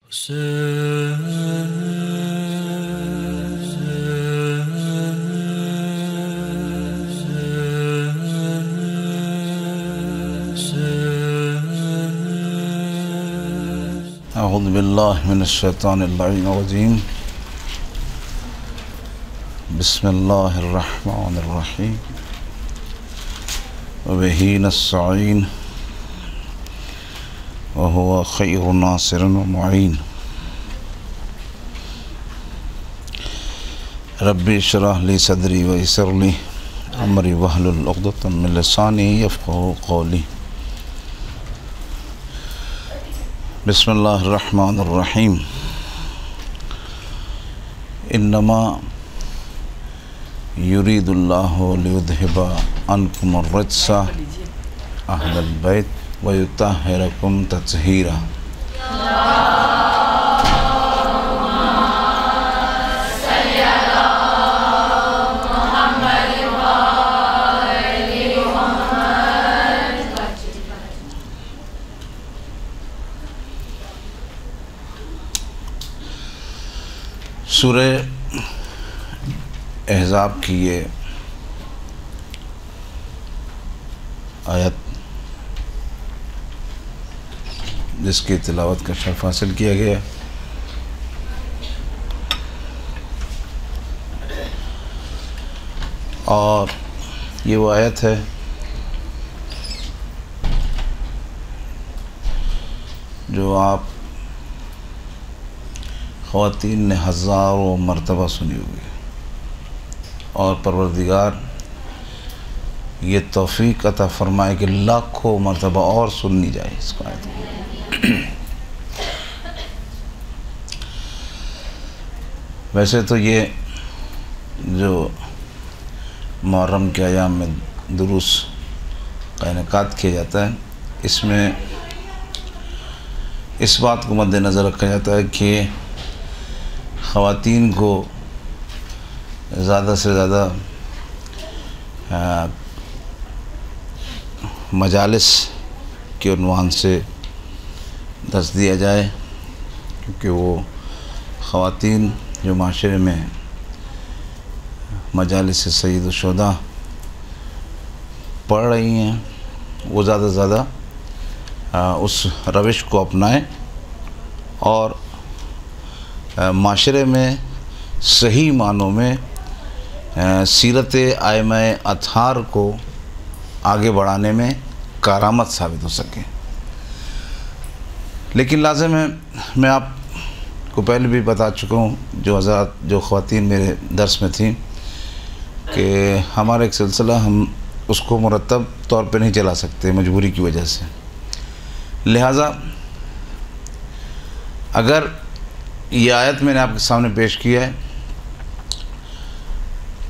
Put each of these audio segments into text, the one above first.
اعوذ باللہ من الشیطان اللعین الرجیم بسم اللہ الرحمن الرحیم وبہ نستعین وهو خیر ناصر ومعین ربی اشرح لی صدری ویسر لی امری واحلل عقدۃ من لسانی یفقہوا قولی بسم اللہ الرحمن الرحیم انما یرید اللہ لیذہب عنکم الرجس اہل البیت ویطہرکم تطہیرا۔ سورہ احزاب کی یہ آیت جس کی تلاوت کا شرف حاصل کیا گیا ہے، اور یہ وہ آیت ہے جو آپ خواتین نے ہزاروں مرتبہ سنی ہوگی، اور پروردگار یہ توفیق عطا فرمائے کہ لاکھوں مرتبہ اور سننی جائے اس کو آیت کو۔ ویسے تو یہ جو محرم کے ایام میں دروس کا انعقاد کیا جاتا ہے، اس میں اس بات کو مد نظر رکھا جاتا ہے کہ خواتین کو زیادہ سے زیادہ مجالس کے عنوان سے درس دیا جائے، کیونکہ وہ خواتین جو معاشرے میں مجالس سید الشہداء پڑھ رہی ہیں، وہ زیادہ سے زیادہ اس روش کو اپنائیں اور معاشرے میں صحیح معنوں میں سیرت ائمہ اطہار کو آگے بڑھانے میں کارآمد ثابت ہو سکے۔ لیکن لازم ہے، میں آپ کو پہلے بھی بتا چکا ہوں، جو حضرات جو خواتین میرے درس میں تھیں، کہ ہمارا ایک سلسلہ ہم اس کو مرتب طور پہ نہیں چلا سکتے مجبوری کی وجہ سے، لہٰذا اگر یہ آیت میں نے آپ کے سامنے پیش کیا ہے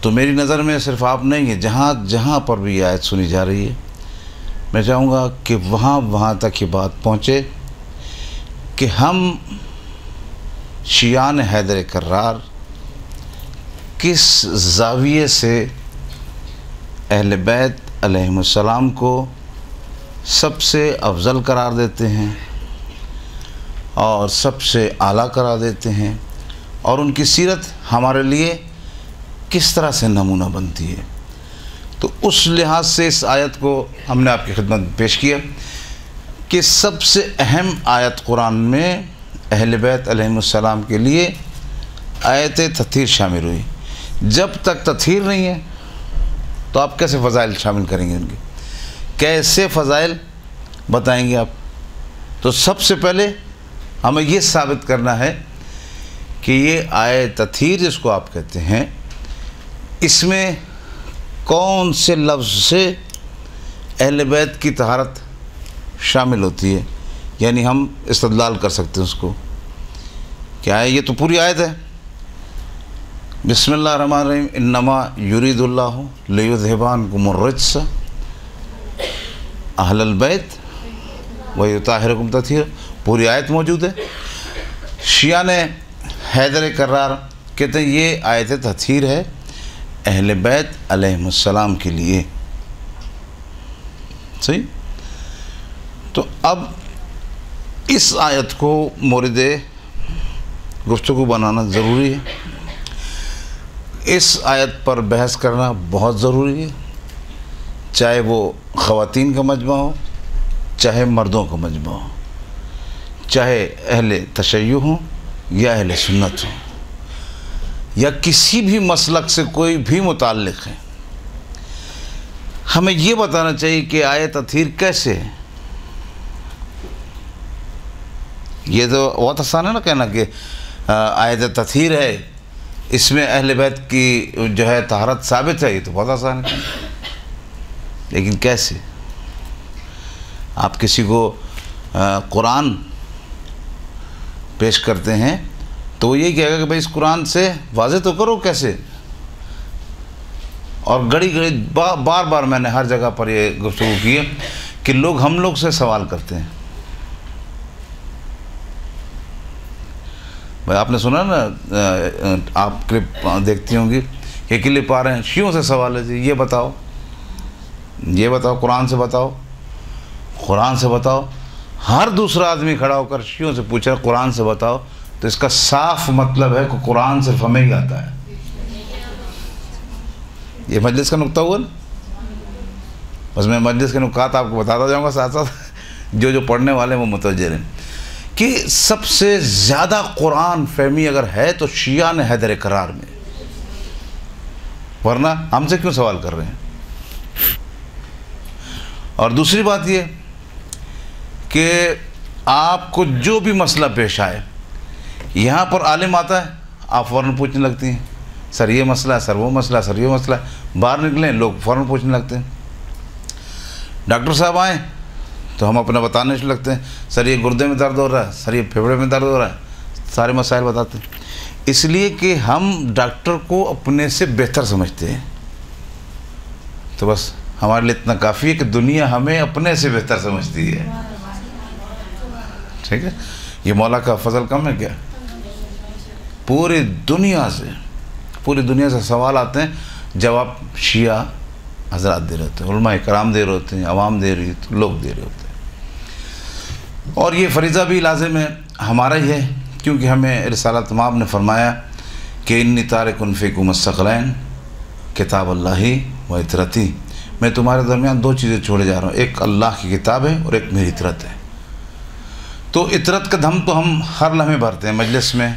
تو میری نظر میں صرف آپ نہیں ہے، جہاں جہاں پر بھی یہ آیت سنی جا رہی ہے، میں چاہوں گا کہ وہاں تک یہ بات پہنچے کہ ہم شیعان حیدر کرار کس زاویے سے اہل بیت علیہم السلام کو سب سے افضل قرار دیتے ہیں اور سب سے اعلیٰ قرار دیتے ہیں، اور ان کی سیرت ہمارے لیے کس طرح سے نمونہ بنتی ہے۔ تو اس لحاظ سے اس آیت کو ہم نے آپ کی خدمت میں پیش کیا کہ سب سے اہم آیت قرآن میں اہل بیت علیہم السلام کے لیے آیت تطہیر شامل ہوئی۔ جب تک تطہیر نہیں ہے تو آپ کیسے فضائل شامل کریں گے؟ ان کے کیسے فضائل بتائیں گے آپ؟ تو سب سے پہلے ہمیں یہ ثابت کرنا ہے کہ یہ آیت تطہیر جس کو آپ کہتے ہیں، اس میں کون سے لفظ سے اہل بیت کی طہارت شامل ہوتی ہے، یعنی ہم استدلال کر سکتے ہیں اس کو۔ کیا ہے؟ یہ تو پوری آیت ہے۔ بسم اللہ الرحمن الرحیم انما یرید اللہ لیذہب عنکم الرجس اہل البیت ویطہرکم تطہیرا، پوری آیت موجود ہے۔ شیعہ نے حیدر کرار کہتے ہیں یہ آیت تطہیر ہے اہل بیت علیہم السلام کے لیے، صحیح؟ تو اب اس آیت کو مورد گفتگو بنانا ضروری ہے، اس آیت پر بحث کرنا بہت ضروری ہے، چاہے وہ خواتین کا مجمع ہو، چاہے مردوں کا مجمع ہو، چاہے اہل تشیع ہوں یا اہل سنت ہوں، یا کسی بھی مسلک سے کوئی بھی متعلق ہے، ہمیں یہ بتانا چاہیے کہ آیت تطہیر کیسے ہے۔ یہ تو بہت آسان ہے نا کہنا کہ آیت تطہیر ہے، اس میں اہل بیت کی جو ہے طہارت ثابت ہے، یہ تو بہت آسان ہے، لیکن کیسے؟ آپ کسی کو قرآن پیش کرتے ہیں تو وہ یہی کہے گا کہ بھائی اس قرآن سے واضح تو کرو کیسے، اور گڑی بار بار میں نے ہر جگہ پر یہ گفتگو کی ہے کہ ہم لوگ سے سوال کرتے ہیں۔ بھائی آپ نے سنا نا، آپ کلپ دیکھتی ہوں گی کہ کلپ آ رہے ہیں، شیعوں سے سوال ہے، یہ بتاؤ قرآن سے بتاؤ، قرآن سے بتاؤ۔ ہر دوسرا آدمی کھڑا ہو کر شیعوں سے پوچھ رہا ہے قرآن سے بتاؤ، تو اس کا صاف مطلب ہے کہ قرآن صرف ہمیں ہی آتا ہے۔ یہ مجلس کا نقطہ ہوا نا، بس میں مجلس کے نکات آپ کو بتاتا جاؤں گا، ساتھ ساتھ جو پڑھنے والے ہیں وہ متوجہ رہیں کہ سب سے زیادہ قرآن فہمی اگر ہے تو شیعہ نے حیدر کرار میں، ورنہ ہم سے کیوں سوال کر رہے ہیں؟ اور دوسری بات یہ کہ آپ کو جو بھی مسئلہ پیش آئے، یہاں پر عالم آتا ہے آپ فوراً پوچھنے لگتی ہیں، سر یہ مسئلہ ہے، سر وہ مسئلہ ہے، سر یہ مسئلہ ہے، باہر نکلیں لوگ فوراً پوچھنے لگتے ہیں، ڈاکٹر صاحب آئیں تو ہم اپنا بتانے لگتے ہیں، سر یہ گردے میں درد ہو رہا ہے، سر یہ پھیپھڑے میں درد ہو رہا ہے، سارے مسائل بتاتے ہیں، اس لیے کہ ہم ڈاکٹر کو اپنے سے بہتر سمجھتے ہیں، تو بس ہمارے لیے اتنا کافی ہے کہ دنیا ہمیں اپنے سے بہتر سمجھتی ہے، ٹھیک ہے؟ یہ مولا کا فضل کم ہے کیا؟ پوری دنیا سے سوال آتے ہیں، جواب شیعہ حضرات دے رہے ہوتے ہیں، علماء کرام دے رہے ہوتے ہیں، عوام دے رہی ہوتی، لوگ دے رہے ہوتے ہیں، اور یہ فریضہ بھی لازم ہے ہمارا ہی ہے، کیونکہ ہمیں رسالت مآب نے فرمایا کہ انی تارکن فیکم الثقلین کتاب اللہ و عطرتی، میں تمہارے درمیان دو چیزیں چھوڑے جا رہا ہوں، ایک اللہ کی کتاب ہے اور ایک میری عطرت ہے۔ تو عطرت کا دم تو ہم ہر لمحے بھرتے ہیں، مجلس میں،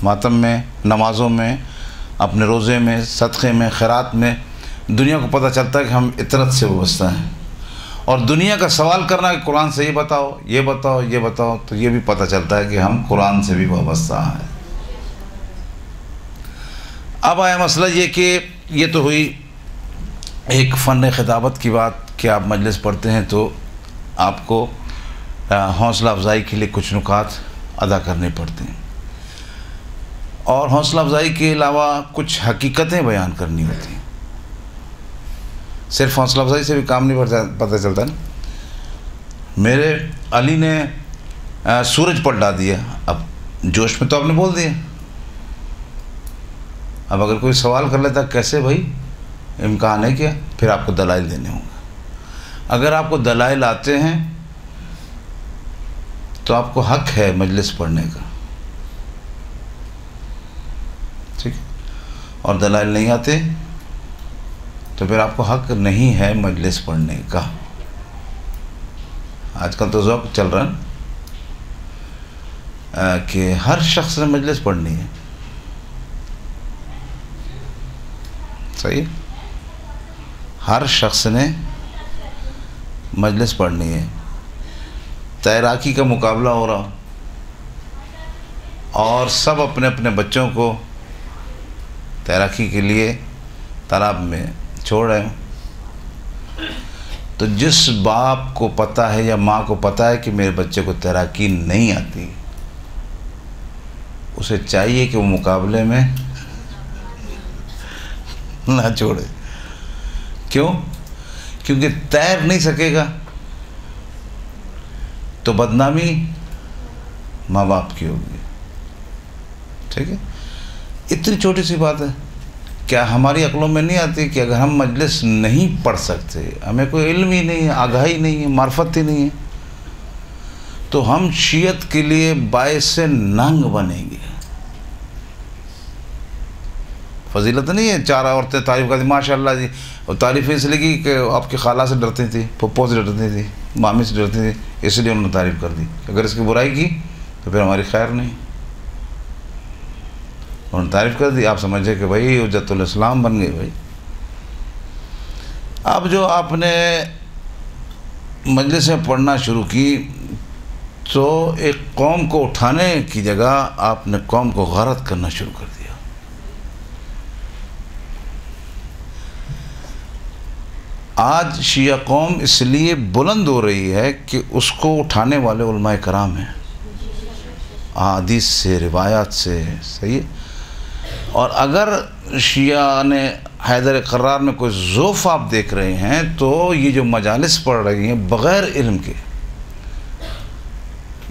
ماتم میں، نمازوں میں، اپنے روزے میں، صدقے میں، خیرات میں، دنیا کو پتہ چلتا ہے کہ ہم عطرت سے وابستہ ہیں، اور دنیا کا سوال کرنا کہ قرآن سے یہ بتاؤ، یہ بتاؤ، یہ بتاؤ، تو یہ بھی پتہ چلتا ہے کہ ہم قرآن سے بھی وابستہ ہیں۔ اب آیا مسئلہ یہ کہ یہ تو ہوئی ایک فن خطابت کی بات کہ آپ مجلس پڑھتے ہیں تو آپ کو حوصلہ افزائی کے لیے کچھ نکات ادا کرنے پڑتے ہیں، اور حوصلہ افزائی کے علاوہ کچھ حقیقتیں بیان کرنی ہوتی ہیں۔ صرف حوصلہ افزائی سے بھی کام نہیں پتہ چلتا نا۔ میرے علی نے سورج پلٹا دیا، اب جوش میں تو آپ نے بول دیا، اب اگر کوئی سوال کر لیتا کیسے بھائی، امکان ہے کیا، پھر آپ کو دلائل دینے ہوں گے۔ اگر آپ کو دلائل آتے ہیں تو آپ کو حق ہے مجلس پڑھنے کا، ٹھیک ہے، اور دلائل نہیں آتے تو پھر آپ کو حق نہیں ہے مجلس پڑھنے کا۔ آج کل تو ذوق چل رہا ہے کہ ہر شخص نے مجلس پڑھنی ہے، صحیح، ہر شخص نے مجلس پڑھنی ہے۔ تیراکی کا مقابلہ ہو رہا اور سب اپنے اپنے بچوں کو تیراکی کے لیے تالاب میں چھوڑ رہے ہیں، تو جس باپ کو پتہ ہے یا ماں کو پتہ ہے کہ میرے بچے کو تیراکی نہیں آتی، اسے چاہیے کہ وہ مقابلے میں نہ چھوڑے۔ کیوں؟ کیونکہ تیر نہیں سکے گا تو بدنامی ماں باپ کی ہوگی، ٹھیک ہے؟ اتنی چھوٹی سی بات ہے، کیا ہماری عقلوں میں نہیں آتی کہ اگر ہم مجلس نہیں پڑھ سکتے، ہمیں کوئی علم ہی نہیں ہے، آگاہی نہیں ہے، معرفت ہی نہیں ہے، تو ہم شیعت کے لیے باعث ننگ بنیں گے، فضیلت نہیں ہے 4 عورتیں تعریف کرتی ماشاء اللہ جی، اور تعریف اس لیے کی کہ آپ کی خالہ سے ڈرتی تھی، پھپھو سے ڈرتی تھی، مامی سے ڈرتی تھی، اس لیے انہوں نے تعریف کر دی. اگر اس کی برائی کی تو پھر ہماری خیر نہیں. انہوں نے تعریف کر دی، آپ سمجھے کہ بھائی حجت الاسلام بن گئی. بھائی اب جو آپ نے مجلس میں پڑھنا شروع کی تو ایک قوم کو اٹھانے کی جگہ آپ نے قوم کو غارت کرنا شروع کر دیا. آج شیعہ قوم اس لیے بلند ہو رہی ہے کہ اس کو اٹھانے والے علماء کرام ہیں، احادیث سے، روایات سے. صحیح ہے. اور اگر شیعہ نے حیدر قرار میں کوئی ذوف آپ دیکھ رہے ہیں تو یہ جو مجالس پڑھ رہی ہیں بغیر علم کے،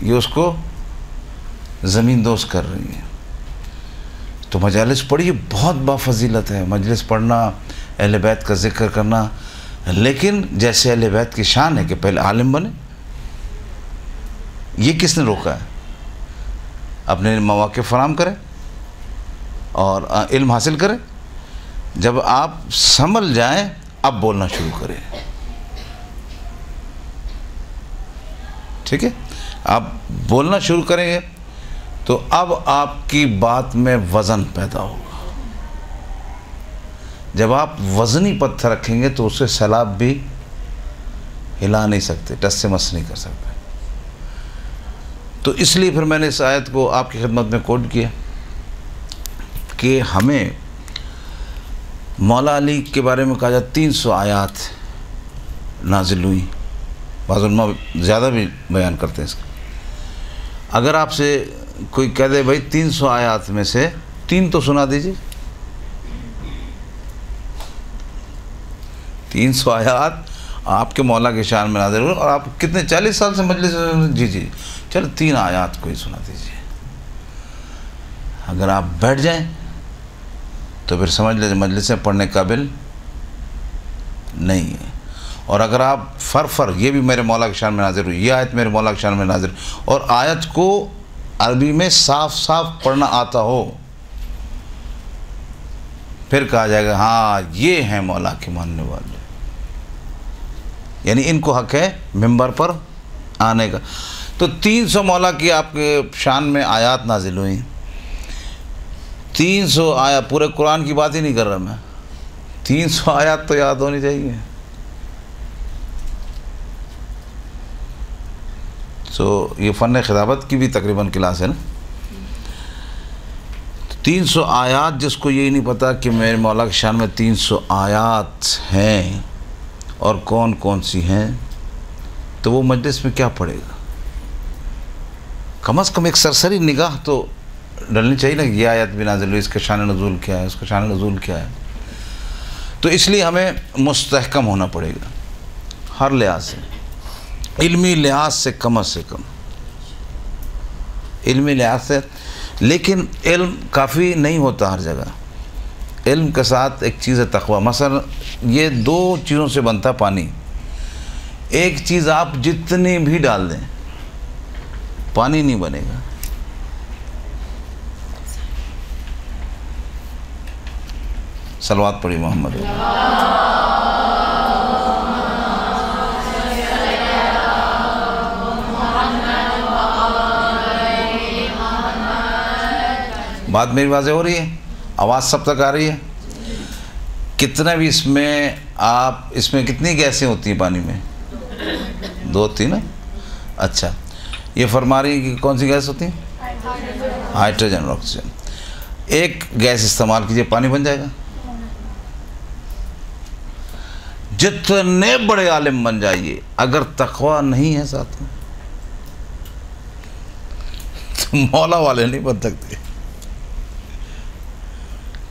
یہ اس کو زمین دوز کر رہی ہیں. تو مجالس پڑھیے، بہت بافضیلت ہے مجلس پڑھنا، اہل بیت کا ذکر کرنا. لیکن جیسے اہل بیت کی شان ہے کہ پہلے عالم بنے. یہ کس نے روکا ہے؟ اپنے مواقع فراہم کریں اور علم حاصل کریں. جب آپ سنبھل جائیں اب بولنا شروع کریں. ٹھیک ہے. آپ بولنا شروع کریں گے تو اب آپ کی بات میں وزن پیدا ہوگا. جب آپ وزنی پتھر رکھیں گے تو اسے سیلاب بھی ہلا نہیں سکتے، ٹس سے مس نہیں کر سکتے. تو اس لیے پھر میں نے اس آیت کو آپ کی خدمت میں کوٹ کیا کہ ہمیں مولا علی کے بارے میں کہا جاتا 300 آیات نازل ہوئی. بعض علماء زیادہ بھی بیان کرتے ہیں اس کا. اگر آپ سے کوئی کہہ دے بھائی 300 آیات میں سے 3 تو سنا دیجیے. 300 آیات آپ کے مولا کے شان میں نازل ہوئی اور آپ کتنے 40 سال سے مجلس، جی چلو 3 آیات کو ہی سنا دیجیے. اگر آپ بیٹھ جائیں تو پھر سمجھ لیجیے مجلس میں پڑھنے قابل نہیں ہے. اور اگر آپ فر یہ بھی میرے مولا کے شان میں نازل ہوئی، یہ آیت میرے مولا کے شان میں نازل، اور آیت کو عربی میں صاف صاف پڑھنا آتا ہو، پھر کہا جائے گا ہاں یہ ہیں مولا کے ماننے والے. یعنی ان کو حق ہے ممبر پر آنے کا. تو 300 مولا کی آپ کے شان میں آیات نازل ہوئی. 300 آیات، پورے قرآن کی بات ہی نہیں کر رہا میں، 300 آیات تو یاد ہونی چاہیے. تو یہ فن خطابت کی بھی تقریباً کلاس ہے نا. 300 آیات، جس کو یہی نہیں پتا کہ میرے مولا کی شان میں 300 آیات ہیں اور کون کون سی ہیں، تو وہ مجلس میں کیا پڑھے گا؟ کم از کم ایک سرسری نگاہ تو ڈلنی چاہیے نا کہ یہ آیت بھی نازل ہوئی، اس کا شان نزول کیا ہے، اس کا شان نزول کیا ہے. تو اس لیے ہمیں مستحکم ہونا پڑے گا ہر لحاظ سے، علمی لحاظ سے کم از کم، علمی لحاظ سے. لیکن علم کافی نہیں ہوتا ہر جگہ. علم کے ساتھ ایک چیز ہے تقوی. مثلا یہ 2 چیزوں سے بنتا پانی. ایک چیز آپ جتنی بھی ڈال دیں پانی نہیں بنے گا. صلوات پڑھی محمد. بات میری واضح ہو رہی ہے؟ آواز سب تک آ رہی ہے؟ کتنا بھی اس میں آپ، اس میں کتنی گیسیں ہوتی ہیں پانی میں؟ 2 ہوتی نا. اچھا، یہ فرما رہی ہے کہ کون سی گیس ہوتی ہیں؟ ہائیڈروجن اور آکسیجن. ایک گیس استعمال کیجئے پانی بن جائے گا. جتنے بڑے عالم بن جائیے، اگر تقوی نہیں ہے ساتھ میں تو مولا والے نہیں بن سکتے.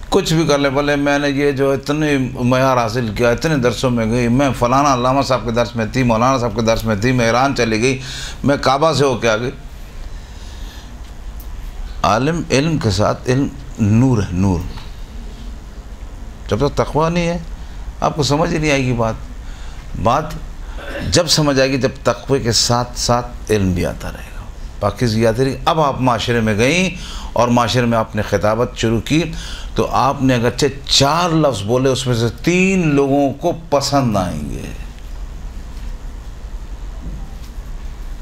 کچھ بھی کر لے، بولے میں نے یہ جو اتنے معیار حاصل کیا، اتنے درسوں میں گئی، میں فلانا علامہ صاحب کے درس میں تھی، مولانا صاحب کے درس میں تھی، میں ایران چلی گئی، میں کعبہ سے ہو کے آ گئی. عالم علم کے ساتھ، علم نور ہے، نور. جب تک تقوی نہیں ہے آپ کو سمجھ ہی نہیں آئے گی بات جب سمجھ آئے گی جب تقوی کے ساتھ ساتھ علم بھی آتا رہے گا، پاکیزگی آتی رہے گی. اب آپ معاشرے میں گئیں اور معاشرے میں آپ نے خطابت شروع کی تو آپ نے اگرچہ 4 لفظ بولے اس میں سے 3 لوگوں کو پسند آئیں گے،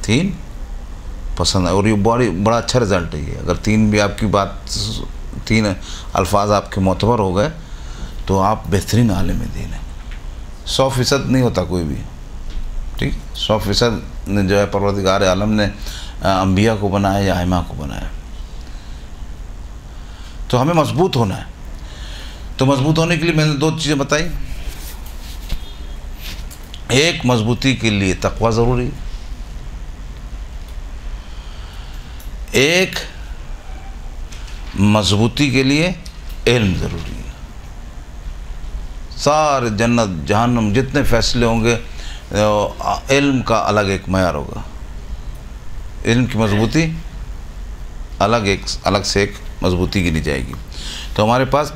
3 پسند آئے، اور یہ بڑا اچھا رزلٹ ہے یہ. اگر 3 بھی آپ کی بات 3 الفاظ آپ کے معتبر ہو گئے تو آپ بہترین عالم دین ہیں. 100% نہیں ہوتا کوئی بھی، ٹھیک. 100% نے جو ہے پروردگار عالم نے انبیاء کو بنایا یا ائمہ کو بنایا. تو ہمیں مضبوط ہونا ہے. تو مضبوط ہونے کے لیے میں نے 2 چیزیں بتائی. ایک، مضبوطی کے لیے تقوی ضروری، ایک مضبوطی کے لیے علم ضروری ہے. سارے جنت جہنم جتنے فیصلے ہوں گے علم کا الگ ایک معیار ہوگا. علم کی مضبوطی الگ سے ایک مضبوطی گنی جائے گی. تو ہمارے پاس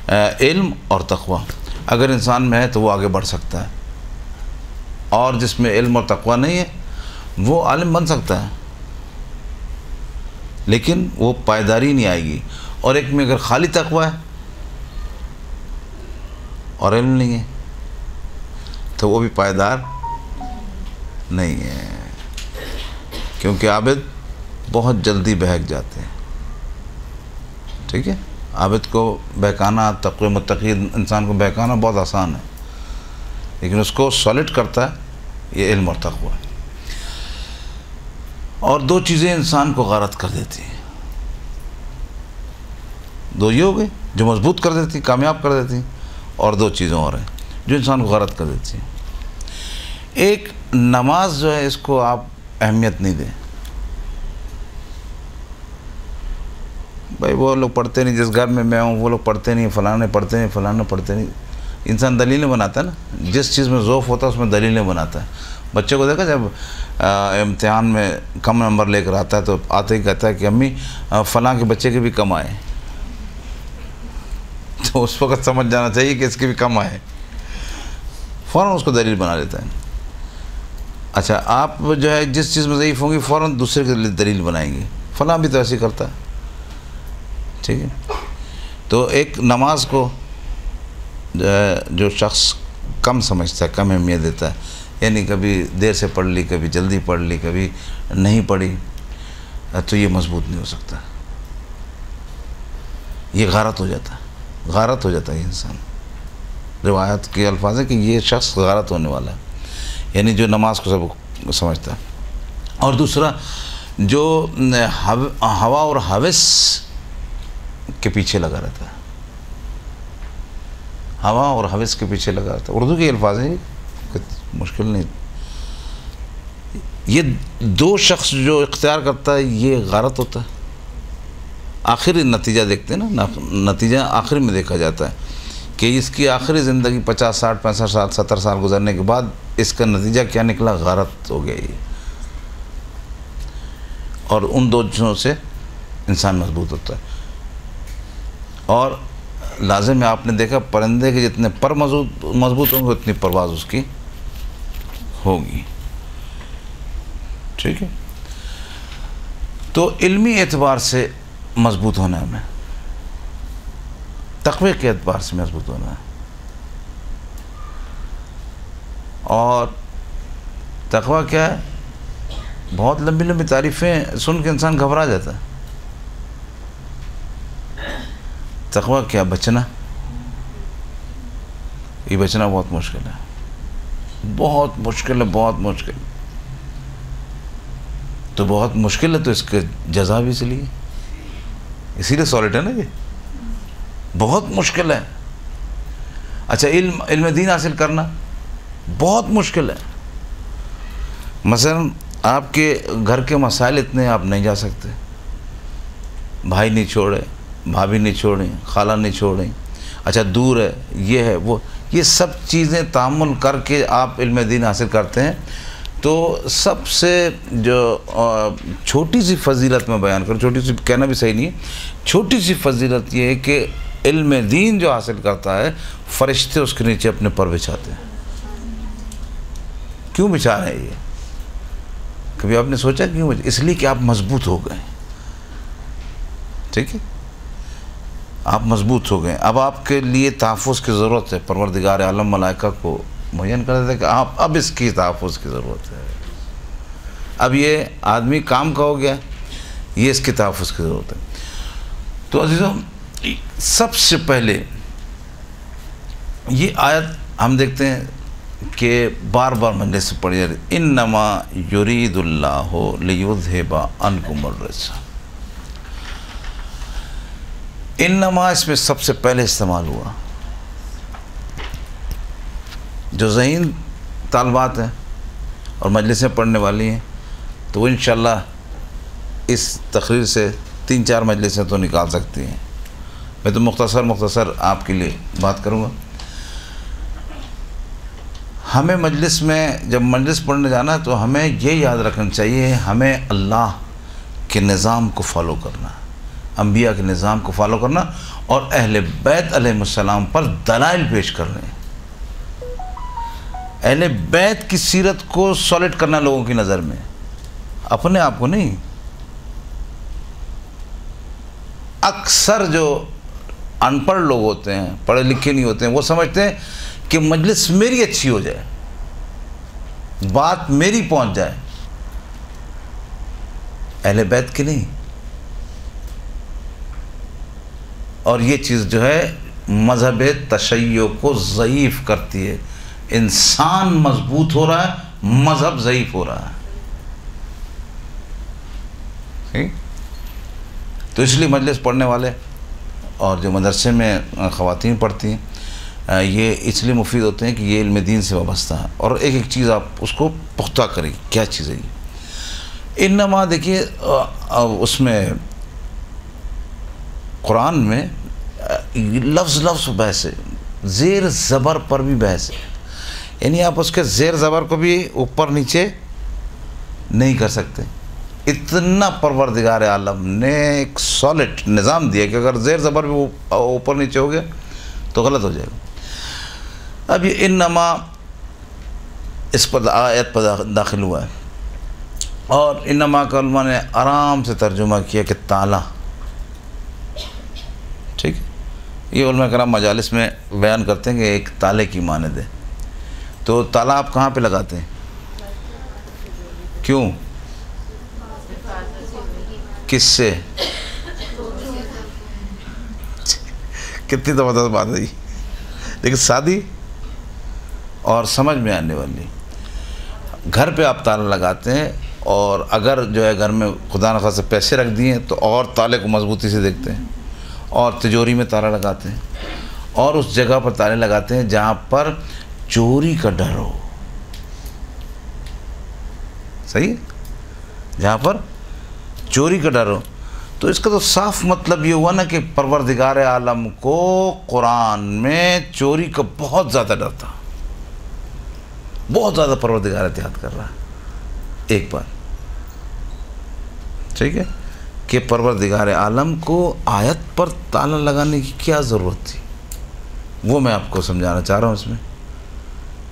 علم اور تقوی اگر انسان میں ہے تو وہ آگے بڑھ سکتا ہے، اور جس میں علم اور تقوی نہیں ہے وہ عالم بن سکتا ہے لیکن وہ پائیداری نہیں آئے گی. اور ایک میں اگر خالی تقوی ہے اور علم نہیں ہے تو وہ بھی پائیدار نہیں ہے، کیونکہ عابد بہت جلدی بہک جاتے ہیں. ٹھیک ہے، عابد کو بہکانا، تقوی متقی انسان کو بہکانا بہت آسان ہے، لیکن اس کو سالڈ کرتا ہے یہ علم اور تقوی. اور 2 چیزیں انسان کو غارت کر دیتی ہیں. 2 یہ ہو گئی جو مضبوط کر دیتی، کامیاب کر دیتی، اور 2 چیزیں اور ہیں جو انسان کو غارت کر دیتی ہیں. ایک، نماز جو ہے اس کو آپ اہمیت نہیں دیں. بھائی وہ لوگ پڑھتے نہیں، جس گھر میں ہوں وہ لوگ پڑھتے نہیں، فلانے پڑھتے نہیں، فلانے پڑھتے نہیں. انسان دلیلیں بناتا ہے نا، جس چیز میں ذوق ہوتا ہے اس میں دلیلیں بناتا ہے. بچے کو دیکھا جب امتحان میں کم نمبر لے کر آتا ہے تو آتے ہی کہتا ہے کہ امی فلاں کے بچے کے بھی کم آئے، تو اس وقت سمجھ جانا چاہیے کہ اس کے بھی کم آئے، فوراً اس کو دلیل بنا لیتا ہے. اچھا، آپ جو ہے جس چیز میں ضعیف ہوں گی فوراً دوسرے کے لیے دلیل بنائیں گے، فلاں بھی تو ایسے کرتا ہے. ٹھیک ہے، تو ایک نماز کو جو شخص کم سمجھتا ہے، کم اہمیت دیتا ہے، یعنی کبھی دیر سے پڑھ لی، کبھی جلدی پڑھ لی، کبھی نہیں پڑھی، تو یہ مضبوط نہیں ہو سکتا. یہ غارت ہو جاتا ہے، غارت ہو جاتا ہے یہ انسان. روایت کے الفاظ ہے کہ یہ شخص غارت ہونے والا ہے، یعنی جو نماز کو سب سمجھتا ہے. اور دوسرا، جو ہوا اور ہوس کے پیچھے لگا رہتا ہے، ہوا اور ہوس کے پیچھے لگا رہتا ہے. اردو کے الفاظ ہیں، مشکل نہیں. یہ 2 شخص جو اختیار کرتا ہے یہ غارت ہوتا ہے. آخری نتیجہ دیکھتے ہیں نا، نتیجہ آخری میں دیکھا جاتا ہے کہ اس کی آخری زندگی 50 60 65 سال 70 سال گزرنے کے بعد اس کا نتیجہ کیا نکلا، غارت ہو گیا یہ. اور ان 2 چیزوں سے انسان مضبوط ہوتا ہے. اور لازم ہے، آپ نے دیکھا پرندے کے جتنے پر مضبوط ہوں گے اتنی پرواز اس کی ہوگی. ٹھیک ہے، تو علمی اعتبار سے مضبوط ہونا ہے، ہمیں تقوی کے اعتبار سے مضبوط ہونا ہے. اور تقوی کیا ہے؟ بہت لمبی لمبی تعریفیں سن کے انسان گھبرا جاتا ہے. تقوی کیا؟ بچنا. یہ بچنا بہت مشکل ہے، بہت مشکل ہے، بہت مشکل. تو بہت مشکل ہے تو اس کے جزا بھی اسی لیے سالڈ ہے نا، یہ بہت مشکل ہے. اچھا، علم دین حاصل کرنا بہت مشکل ہے. مثلا آپ کے گھر کے مسائل اتنے آپ نہیں جا سکتے، بھائی نہیں چھوڑے، بھابھی نہیں چھوڑیں، خالہ نہیں چھوڑیں، اچھا دور ہے، یہ ہے وہ، یہ سب چیزیں تعامل کر کے آپ علم دین حاصل کرتے ہیں. تو سب سے جو چھوٹی سی فضیلت میں بیان کروں، چھوٹی سی کہنا بھی صحیح نہیں ہے، چھوٹی سی فضیلت یہ ہے کہ علم دین جو حاصل کرتا ہے فرشتے اس کے نیچے اپنے پر بچھاتے ہیں. کیوں بچھا رہے ہیں؟ یہ کبھی آپ نے سوچا کیوں؟ اس لیے کہ آپ مضبوط ہو گئے. ٹھیک ہے، آپ مضبوط ہو گئے. اب آپ کے لیے تحفظ کی ضرورت ہے. پروردگار عالم ملائکہ کو معین کر دیتا ہے کہ آپ اب اس کی تحفظ کی ضرورت ہے. اب یہ آدمی کام کا ہو گیا, یہ اس کی تحفظ کی ضرورت ہے. تو عزیزوں, سب سے پہلے یہ آیت ہم دیکھتے ہیں کہ بار بار مجلس سے پڑھی جاتی ہے, انما یرید اللہ لیذھب عنکم الرجس. انما اس میں سب سے پہلے استعمال ہوا. جو ذہین طالبات ہیں اور مجلسیں پڑھنے والی ہیں تو وہ انشاءاللہ اس تقریر سے 3-4 مجلسیں تو نکال سکتی ہیں. میں تو مختصر آپ کے لیے بات کروں گا. ہمیں مجلس میں جب مجلس پڑھنے جانا ہے تو ہمیں یہ یاد رکھنا چاہیے, ہمیں اللہ کے نظام کو فالو کرنا, انبیاء کے نظام کو فالو کرنا اور اہل بیت علیہ السلام پر دلائل پیش کرنے. اہل بیت کی سیرت کو سالڈ کرنا لوگوں کی نظر میں, اپنے آپ کو نہیں. اکثر جو ان پڑھ لوگ ہوتے ہیں, پڑھے لکھے نہیں ہوتے ہیں, وہ سمجھتے ہیں کہ مجلس میری اچھی ہو جائے, بات میری پہنچ جائے, اہل بیت کی نہیں. اور یہ چیز جو ہے مذہب تشیع کو ضعیف کرتی ہے. انسان مضبوط ہو رہا ہے, مذہب ضعیف ہو رہا ہے. تو اس لیے مجلس پڑھنے والے اور جو مدرسے میں خواتین پڑھتی ہیں یہ اس لیے مفید ہوتے ہیں کہ یہ علم دین سے وابستہ ہے. اور ایک ایک چیز آپ اس کو پختہ کریں, کیا چیز ہے یہ. انما دیکھیے اس میں قرآن میں لفظ بحث ہے, زیر زبر پر بھی بحث ہے. یعنی آپ اس کے زیر زبر کو بھی اوپر نیچے نہیں کر سکتے. اتنا پروردگار عالم نے ایک سالڈ نظام دیا کہ اگر زیر زبر بھی اوپر نیچے ہو گیا تو غلط ہو جائے گا. اب یہ انما اس پر آیت پر داخل ہوا ہے, اور انما کا علماء نے آرام سے ترجمہ کیا کہ تالا. ٹھیک ہے, یہ علماء کرام مجالس میں بیان کرتے ہیں کہ ایک تالے کی مانند ہے. تو تالا آپ کہاں پہ لگاتے ہیں, کیوں, کس سے, کتنی زبردست بات ہے یہ, لیکن سادی اور سمجھ میں آنے والی. گھر پہ آپ تالا لگاتے ہیں, اور اگر جو ہے گھر میں خدا نخواستہ پیسے رکھ دیے تو اور تالے کو مضبوطی سے دیکھتے ہیں, اور تجوری میں تالا لگاتے ہیں, اور اس جگہ پر تالے لگاتے ہیں جہاں پر چوری کا ڈر ہو. صحیح, جہاں پر چوری کا ڈر ہو. تو اس کا تو صاف مطلب یہ ہوا نا کہ پروردگار عالم کو قرآن میں چوری کا بہت زیادہ ڈر تھا, بہت زیادہ پروردگار احتیاط کر رہا ہے. ایک بار ٹھیک ہے کہ پروردگار عالم کو آیت پر تالا لگانے کی کیا ضرورت تھی, وہ میں آپ کو سمجھانا چاہ رہا ہوں اس میں,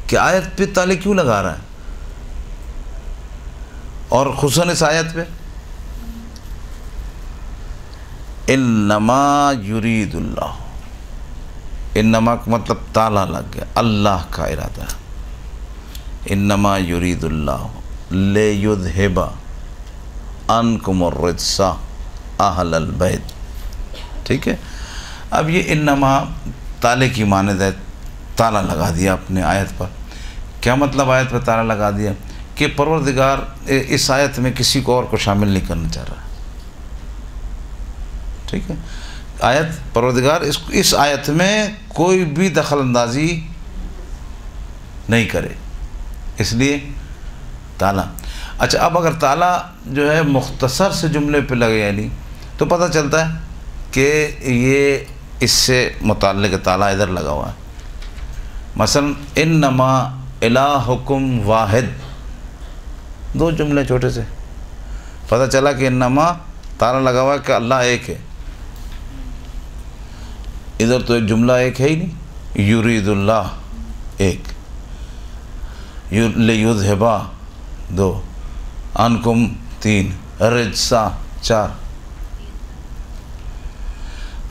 کہ آیت پہ تالے کیوں لگا رہا ہے, اور خصوصاً اس آیت پہ انما یرید اللہ. انما کا مطلب تالا لگ گیا, اللہ کا ارادہ. انما یرید اللہ لیذھب عنکم الرجس اہل البیت. ٹھیک ہے, اب یہ انما تالے کی مانند ہے, تالا لگا دیا اپنے آیت پر. کیا مطلب آیت پر تالا لگا دیا, کہ پروردگار اس آیت میں کسی کو اور کو شامل نہیں کرنا چاہ رہا. ٹھیک ہے, آیت پروردگار اس آیت میں کوئی بھی دخل اندازی نہیں کرے, اس لیے تالا. اچھا, اب اگر تالا جو ہے مختصر سے جملے پہ لگے یعنی تو پتہ چلتا ہے کہ یہ اس سے متعلق تالا ادھر لگا ہوا ہے. مثلا انما الہکم واحد, 2 جملے چھوٹے سے, پتہ چلا کہ انما تالا لگا ہوا ہے کہ اللہ ایک ہے. ادھر تو ایک جملہ ایک ہے ہی نہیں, یرید اللہ ایک, لیذھب 2, عنکم 3, الرجس 4.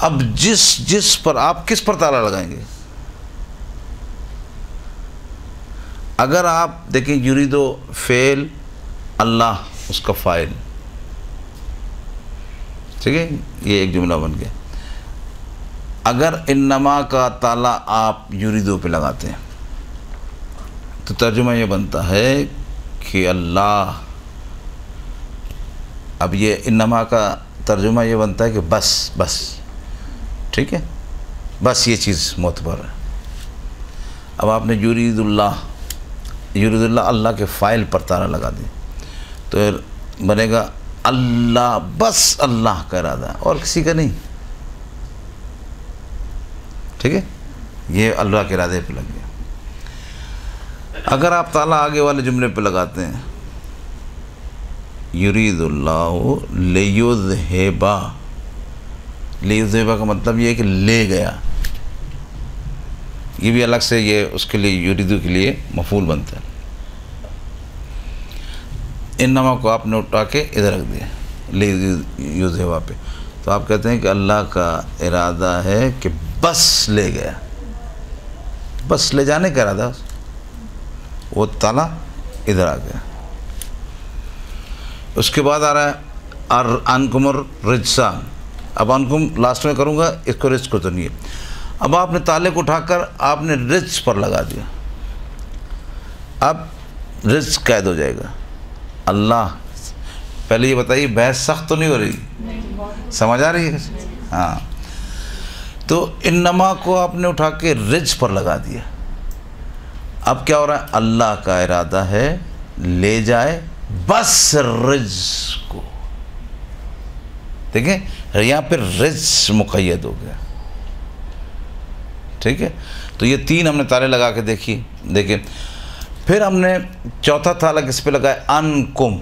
اب جس پر آپ کس پر تالا لگائیں گے؟ اگر آپ دیکھیں یریدو فعل اللہ اس کا فاعل، ٹھیک ہے، یہ ایک جملہ بن گیا۔ اگر انما کا تالا آپ یریدو پہ لگاتے ہیں تو ترجمہ یہ بنتا ہے کہ اللہ، اب یہ انما کا ترجمہ یہ بنتا ہے کہ بس ٹھیک ہے، بس یہ چیز معتبر ہے۔ اب آپ نے یرید اللہ اللہ کے فاعل پر تالا لگا دی تو بنے گا اللہ، بس اللہ کا ارادہ ہے اور کسی کا نہیں، ٹھیک ہے، یہ اللہ کے ارادے پہ لگ گیا۔ اگر آپ تالا آگے والے جملے پہ لگاتے ہیں یرید اللہ لیذہبا کا مطلب یہ ہے کہ لے گیا، یہ بھی الگ سے یہ اس کے لیے یریدو کے لیے مفعول بنتا ہے۔ انما کو آپ نے اٹھا کے ادھر رکھ دیا لیذہبا پہ، تو آپ کہتے ہیں کہ اللہ کا ارادہ ہے کہ بس لے گیا، بس لے جانے کا ارادہ، وہ تالا ادھر آ گیا۔ اس کے بعد آ رہا ہے انکم الرجسا، اب انکم لاسٹ میں کروں گا، اس کو رجس کو تو نہیں ہے۔ اب آپ نے تالے کو اٹھا کر آپ نے رجس پر لگا دیا، اب رجس قید ہو جائے گا۔ اللہ، پہلے یہ بتائیے بحث سخت تو نہیں ہو رہی، سمجھ آ رہی ہے؟ ہاں، تو انما کو آپ نے اٹھا کے رجس پر لگا دیا، اب کیا ہو رہا ہے؟ اللہ کا ارادہ ہے لے جائے بس رجس کو، دیکھیں یہاں پہ رجس مقید ہو گیا، ٹھیک ہے۔ تو یہ تین ہم نے تالے لگا کے دیکھیں، پھر ہم نے چوتھا تالا کس پہ لگایا؟ انکم،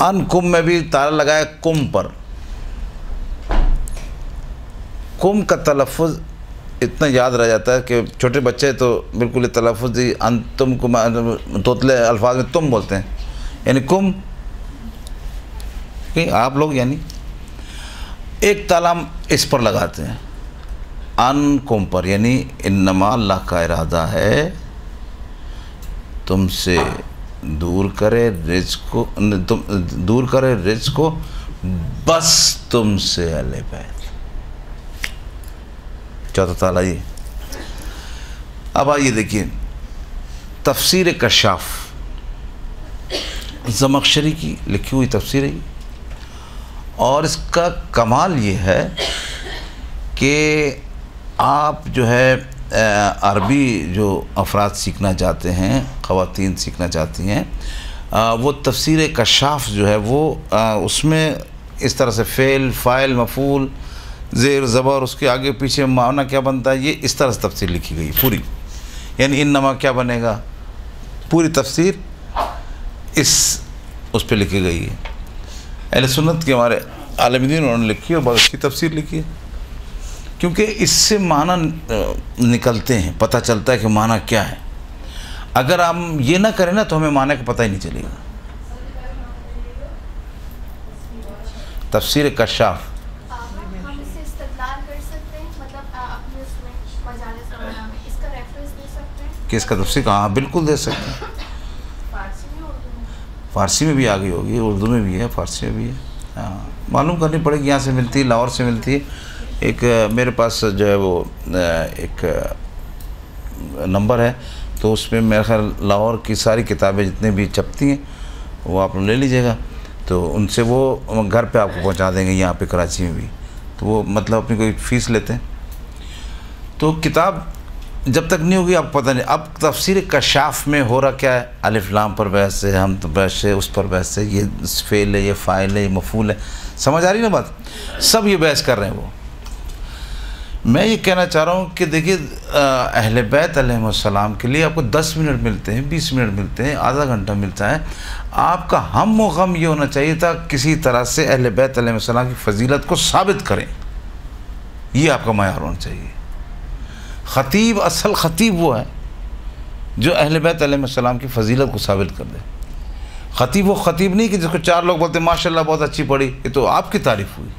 انکم میں بھی تالا لگایا کم پر۔ کم کا تلفظ اتنا یاد رہ جاتا ہے کہ چھوٹے بچے تو بالکل تلفظ ہی انتم کو توتلے الفاظ میں تم بولتے ہیں، یعنی کم کہ آپ لوگ، یعنی ایک تالا ہم اس پر لگاتے ہیں ان کم پر، یعنی انما اللہ کا ارادہ ہے تم سے دور کرے رزق کو بس تم سے اہل بیت، چوتھا تالا یہ۔ اب آئیے دیکھیے تفسیر کشاف، زمخشری کی لکھی ہوئی تفسیر ہے، اور اس کا کمال یہ ہے کہ آپ جو ہے عربی جو افراد سیکھنا چاہتے ہیں، خواتین سیکھنا چاہتی ہیں، وہ تفسیر کشاف جو ہے وہ اس میں اس طرح سے فعل، فاعل، مفعول، زیر زبر، اس کے آگے پیچھے معنی کیا بنتا ہے، یہ اس طرح سے تفسیر لکھی گئی پوری، یعنی انما کیا بنے گا، پوری تفسیر اس پہ لکھی گئی ہے۔ اہل سنت کے ہمارے عالم دین انہوں نے لکھی ہے اور بہت اچھی تفسیر لکھی ہے، کیونکہ اس سے معنی نکلتے ہیں، پتہ چلتا ہے کہ معنی کیا ہے۔ اگر ہم یہ نہ کریں نا تو ہمیں معنی کا پتہ ہی نہیں چلے گا۔ تفسیر کشاف کس کا تفسیر؟ ہاں بالکل دے سکتے ہیں، فارسی میں بھی آ گئی ہوگی، اردو میں بھی ہے، فارسی میں بھی ہے، ہاں معلوم کرنی پڑے گی، یہاں سے ملتی ہے، لاہور سے ملتی ہے۔ ایک میرے پاس جو ہے وہ ایک نمبر ہے، تو اس میں میرے خیال لاہور کی ساری کتابیں جتنے بھی چھپتی ہیں وہ آپ لے لیجیے گا، تو ان سے وہ گھر پہ آپ کو پہنچا دیں گے، یہاں پہ کراچی میں بھی، تو وہ مطلب اپنی کوئی فیس لیتے ہیں۔ تو کتاب جب تک نہیں ہوگی آپ کو پتہ نہیں۔ اب تفسیر کشاف میں ہو رہا کیا ہے، الف لام پر بحث ہے، ہم تو بحث ہے، اس پر بحث ہے، یہ فعل ہے، یہ فاعل ہے، یہ مفعول ہے، سمجھ آ رہی نا بات؟ سب یہ بحث کر رہے ہیں۔ وہ میں یہ کہنا چاہ رہا ہوں کہ دیکھیے اہل بیت علیہ السلام کے لیے آپ کو 10 منٹ ملتے ہیں، 20 منٹ ملتے ہیں، آدھا گھنٹہ ملتا ہے، آپ کا ہم و غم یہ ہونا چاہیے تھا کسی طرح سے اہل بیت علیہ السلام کی فضیلت کو ثابت کریں، یہ آپ کا معیار ہونا چاہیے۔ خطیب، اصل خطیب وہ ہے جو اہل بیت علیہ السلام کی فضیلت کو ثابت کر دے۔ خطیب وہ خطیب نہیں کہ جس کو 4 لوگ بولتے ہیں ماشاءاللہ بہت اچھی پڑھی، یہ تو آپ کی تعریف ہوئی،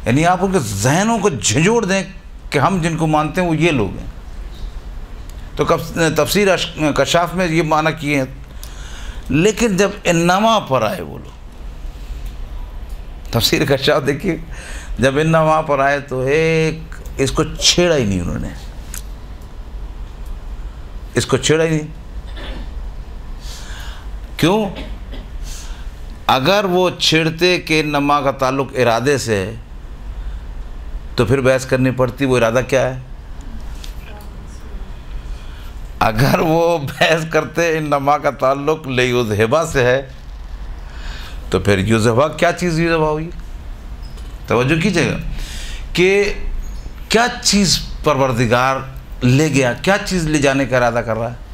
یعنی آپ ان کے ذہنوں کو جھنجھوڑ دیں کہ ہم جن کو مانتے ہیں وہ یہ لوگ ہیں. تو تفسیر کشاف میں یہ معنی کیے ہیں. لیکن جب انما پر آئے وہ لوگ، تفسیر کشاف دیکھیے، جب انما پر آئے تو ایک اس کو چھیڑا ہی نہیں، انہوں نے اس کو چھیڑا ہی نہیں. کیوں؟ اگر وہ چھیڑتے کہ انما کا تعلق ارادے سے ہے تو پھر بحث کرنی پڑتی وہ ارادہ کیا ہے. اگر وہ بحث کرتے انما کا تعلق لیذہبا سے ہے تو پھر یذہبا کیا چیز یذہبا ہوئی. توجہ کیجئے گا کہ کیا چیز پروردگار لے گیا، کیا چیز لے جانے کا ارادہ کر رہا ہے.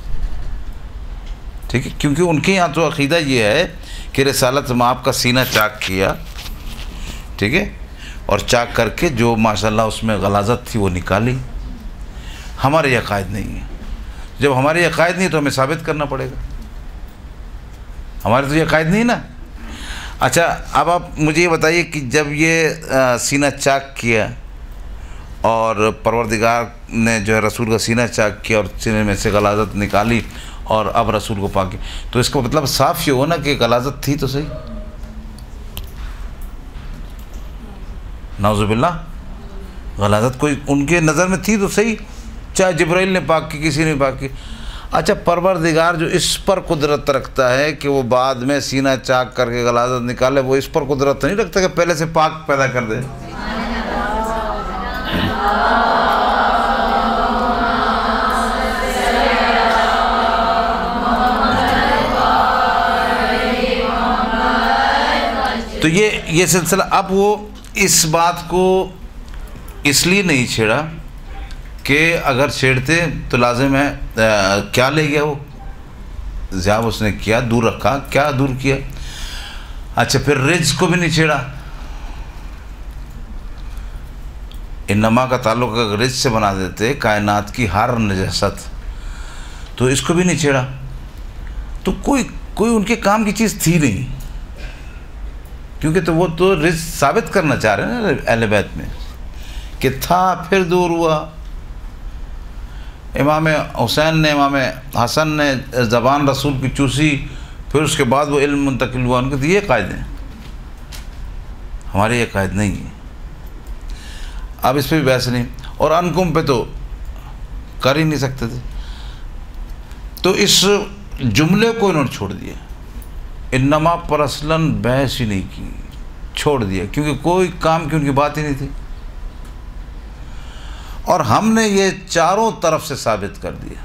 ٹھیک ہے، کیونکہ ان کے یہاں تو عقیدہ یہ ہے کہ رسالت مآب کا سینہ چاک کیا، ٹھیک ہے، اور چاک کر کے جو ماشاءاللہ اس میں غلاظت تھی وہ نکالی. ہمارے یہ عقائد نہیں ہے. جب ہمارے یہ عقائد نہیں تو ہمیں ثابت کرنا پڑے گا. ہمارے تو یہ عقائد نہیں نا. اچھا اب آپ مجھے یہ بتائیے کہ جب یہ سینہ چاک کیا اور پروردگار نے جو ہے رسول کا سینہ چاک کیا اور سینے میں سے غلاظت نکالی اور اب رسول کو پاکی، تو اس کا مطلب صاف یہ ہو نا کہ غلاظت تھی تو صحیح. نعوذ باللہ، غلاظت کوئی ان کے نظر میں تھی تو صحیح، چاہے جبرائیل نے پاک کی، کسی نے پاک کی. اچھا پروردگار جو اس پر قدرت رکھتا ہے کہ وہ بعد میں سینہ چاک کر کے غلاظت نکالے، وہ اس پر قدرت نہیں رکھتا کہ پہلے سے پاک پیدا کر دے. تو یہ سلسلہ اب وہ اس بات کو اس لیے نہیں چھیڑا کہ اگر چھیڑتے تو لازم ہے کیا لے گیا وہ ذہاب اس نے کیا، دور رکھا. کیا دور کیا؟ اچھا پھر رجز کو بھی نہیں چھیڑا. انما کا تعلق اگر رجز سے بنا دیتے کائنات کی ہر نجاست تو اس کو بھی نہیں چھیڑا. تو کوئی ان کے کام کی چیز تھی نہیں، کیونکہ تو وہ تو رجز ثابت کرنا چاہ رہے ہیں نا اہل بیت میں کہ تھا پھر دور ہوا. امام حسین نے، امام حسن نے زبان رسول کی چوسی، پھر اس کے بعد وہ علم منتقل ہوا. ان کے تو یہ قائد ہیں، ہمارے یہ قائد نہیں ہیں. اب اس پہ بھی بحث نہیں، اور انکم پہ تو کر ہی نہیں سکتے تھے. تو اس جملے کو انہوں نے چھوڑ دیا. انما پر اصلاً بحث ہی نہیں کی، چھوڑ دیا، کیونکہ کوئی کام کی ان کی بات ہی نہیں تھی. اور ہم نے یہ چاروں طرف سے ثابت کر دیا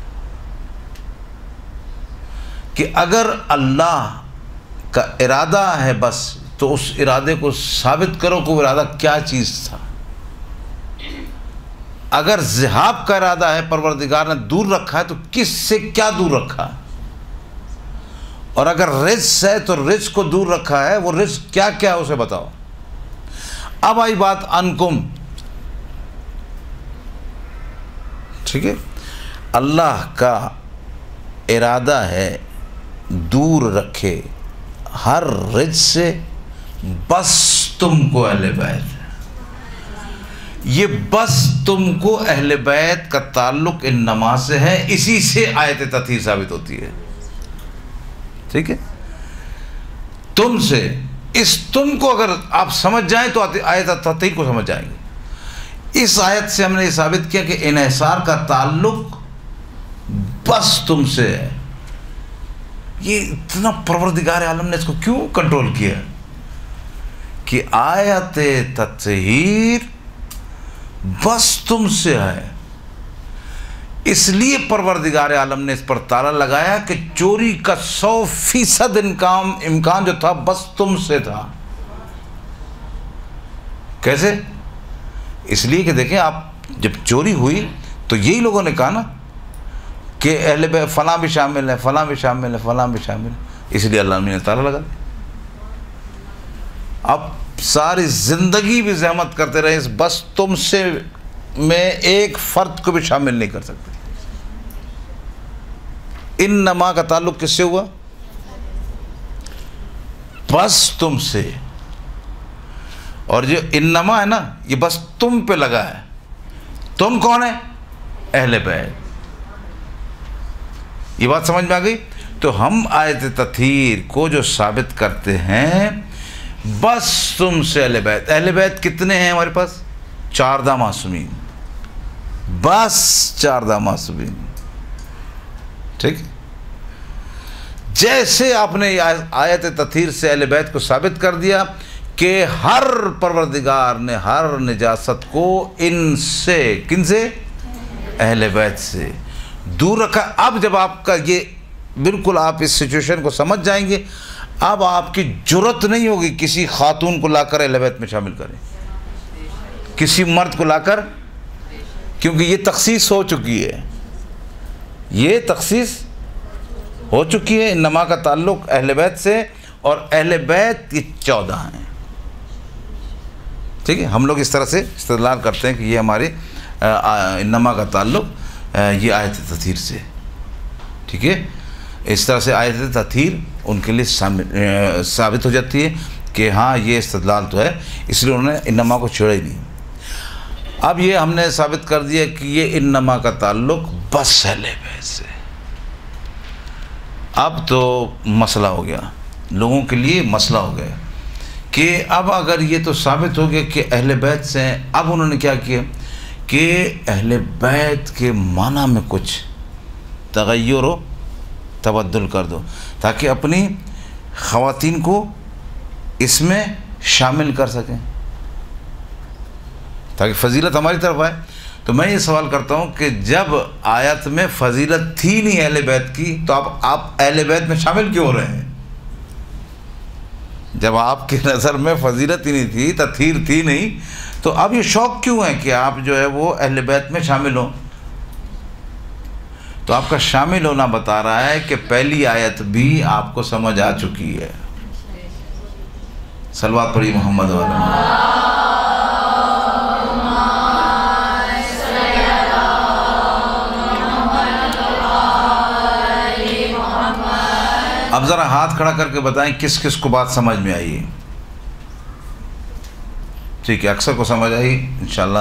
کہ اگر اللہ کا ارادہ ہے بس تو اس ارادے کو ثابت کرو کہ وہ ارادہ کیا چیز تھا. اگر ذہاب کا ارادہ ہے، پروردگار نے دور رکھا ہے تو کس سے کیا دور رکھا ہے، اور اگر رزق ہے تو رزق کو دور رکھا ہے، وہ رزق کیا کیا ہے اسے بتاؤ. اب آئی بات انکم. ٹھیک ہے، اللہ کا ارادہ ہے دور رکھے ہر رزق سے، بس تم کو اہل بیت. یہ بس تم کو اہل بیت کا تعلق انما سے ہے، اسی سے آیت تطہیر ثابت ہوتی ہے. ٹھیک ہے، تم سے، اس تم کو اگر آپ سمجھ جائیں تو آیت تطہیر کو سمجھ جائیں گے. اس آیت سے ہم نے یہ ثابت کیا کہ انحصار کا تعلق بس تم سے ہے. یہ اتنا پروردگار عالم نے اس کو کیوں کنٹرول کیا کہ آیت تطہیر بس تم سے ہے. اس لیے پروردگار عالم نے اس پر تالا لگایا کہ چوری کا 100% امکان جو تھا بس تم سے تھا. کیسے؟ اس لیے کہ دیکھیں آپ جب چوری ہوئی تو یہی لوگوں نے کہا نا کہ اہل بیت فلاں بھی شامل ہے، فلاں بھی شامل ہے، فلاں بھی شامل ہے. اس لیے اللہ نے تالا لگا دیا. اب ساری زندگی بھی زحمت کرتے رہے، اس بس تم سے میں ایک فرد کو بھی شامل نہیں کر سکتے. انما کا تعلق کس سے ہوا؟ بس تم سے. اور جو انما ہے نا یہ بس تم پہ لگا ہے. تم کون ہے؟ اہل بیت. یہ بات سمجھ میں آ گئی؟ تو ہم آیت تطہیر کو جو ثابت کرتے ہیں بس تم سے اہل بیت. اہل بیت کتنے ہیں ہمارے پاس؟ 14 معصومین. بس 14 معصومین. ٹھیک. جیسے آپ نے آیت تطہیر سے اہل بیت کو ثابت کر دیا کہ ہر پروردگار نے ہر نجاست کو ان سے، کن سے؟ اہل بیت سے دور رکھا. اب جب آپ کا یہ بالکل آپ اس سچویشن کو سمجھ جائیں گے، اب آپ کی جرت نہیں ہوگی کسی خاتون کو لا کر اہل بیت میں شامل کریں، کسی مرد کو لا کر، کیونکہ یہ تخصیص ہو چکی ہے. یہ تخصیص ہو چکی ہے. انما کا تعلق اہل بیت سے، اور اہل بیت یہ 14 ہیں. ٹھیک ہے. ہم لوگ اس طرح سے استدلال کرتے ہیں کہ یہ ہمارے انما کا تعلق یہ آیت تطہیر سے. ٹھیک ہے. اس طرح سے آیت تطہیر ان کے لیے ثابت ہو جاتی ہے کہ ہاں یہ استدلال تو ہے، اس لیے انہوں نے انما کو چھیڑا ہی نہیں. اب یہ ہم نے ثابت کر دیا کہ یہ انما کا تعلق بس اہل بیت سے. اب تو مسئلہ ہو گیا، لوگوں کے لیے مسئلہ ہو گیا کہ اب اگر یہ تو ثابت ہو گیا کہ اہل بیت سے ہیں، اب انہوں نے کیا کیا کہ اہل بیت کے معنی میں کچھ تغیر و تبدل کر دو تاکہ اپنی خواتین کو اس میں شامل کر سکیں، تاکہ فضیلت ہماری طرف آئے. تو میں یہ سوال کرتا ہوں کہ جب آیت میں فضیلت تھی نہیں اہل بیت کی، تو آپ اہل بیت میں شامل کیوں ہو رہے ہیں؟ جب آپ کی نظر میں فضیلت ہی نہیں تھی، تطہیر تھی نہیں، تو اب یہ شوق کیوں ہے کہ آپ جو ہے وہ اہل بیت میں شامل ہوں؟ تو آپ کا شامل ہونا بتا رہا ہے کہ پہلی آیت بھی آپ کو سمجھ آ چکی ہے. صلوات پڑھی محمد والا. اب ذرا ہاتھ کھڑا کر کے بتائیں کس کس کو بات سمجھ میں آئی ہے. ٹھیک ہے، اکثر کو سمجھ آئی انشاءاللہ.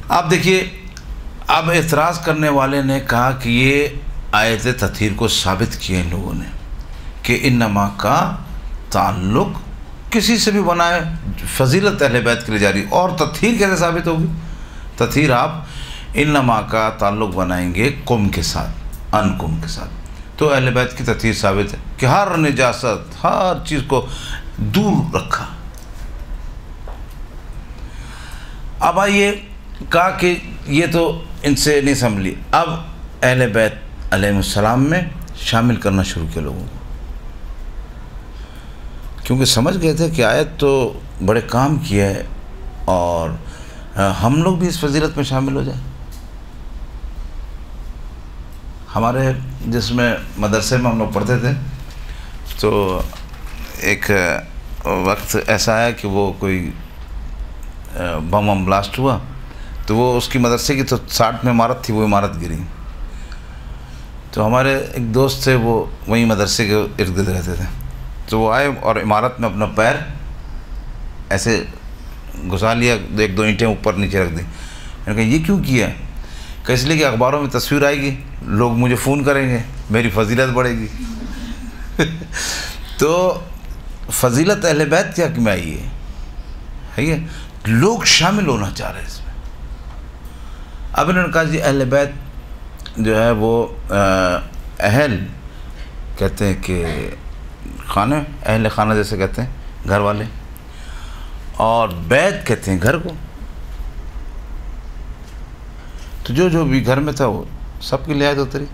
آپ دیکھیے، اب اعتراض کرنے والے نے کہا کہ یہ آیت تطہیر کو ثابت کیا ان لوگوں نے کہ انما کا تعلق کسی سے بھی بنائے، فضیلت اہل بیت کے لیے جاری، اور تطہیر کیسے ثابت ہوگی؟ تطہیر آپ انما کا تعلق بنائیں گے قم کے ساتھ، ان قم کے ساتھ، تو اہل بیت کی تطہیر ثابت ہے کہ ہر نجاست، ہر چیز کو دور رکھا. اب آئیے، کہا کہ یہ تو ان سے نہیں سنبھلی، اب اہل بیت علیہ السلام میں شامل کرنا شروع کیا لوگوں کو، کیونکہ سمجھ گئے تھے کہ آیت تو بڑے کام کیا ہے اور ہم لوگ بھی اس فضیلت میں شامل ہو جائیں. ہمارے جس میں مدرسے میں ہم لوگ پڑھتے تھے، تو ایک وقت ایسا ہے کہ وہ کوئی بم بلاسٹ ہوا، تو وہ اس کی مدرسے کی تو 60 میں عمارت تھی، وہ عمارت گری. تو ہمارے ایک دوست تھے، وہ وہیں مدرسے کے ارد گرد رہتے تھے، تو وہ آئے اور عمارت میں اپنا پیر ایسے گھسا لیا، 1-2 اینٹیں اوپر نیچے رکھ دیں. میں نے کہا یہ کیوں کیا ہے؟ کہ اس لیے کہ اخباروں میں تصویر آئے گی، لوگ مجھے فون کریں گے، میری فضیلت بڑھے گی. تو فضیلت اہل بیت کیا کہ میں آئی ہے، لوگ شامل ہونا چاہ رہے ہیں اس میں. اب انہوں نے کہا جی اہل بیت جو ہے وہ اہل کہتے ہیں کہ خانہ، اہل خانہ جیسے کہتے ہیں گھر والے، اور بیت کہتے ہیں گھر کو. تو جو بھی گھر میں تھا وہ سب کی لحاظ ہوتی رہی.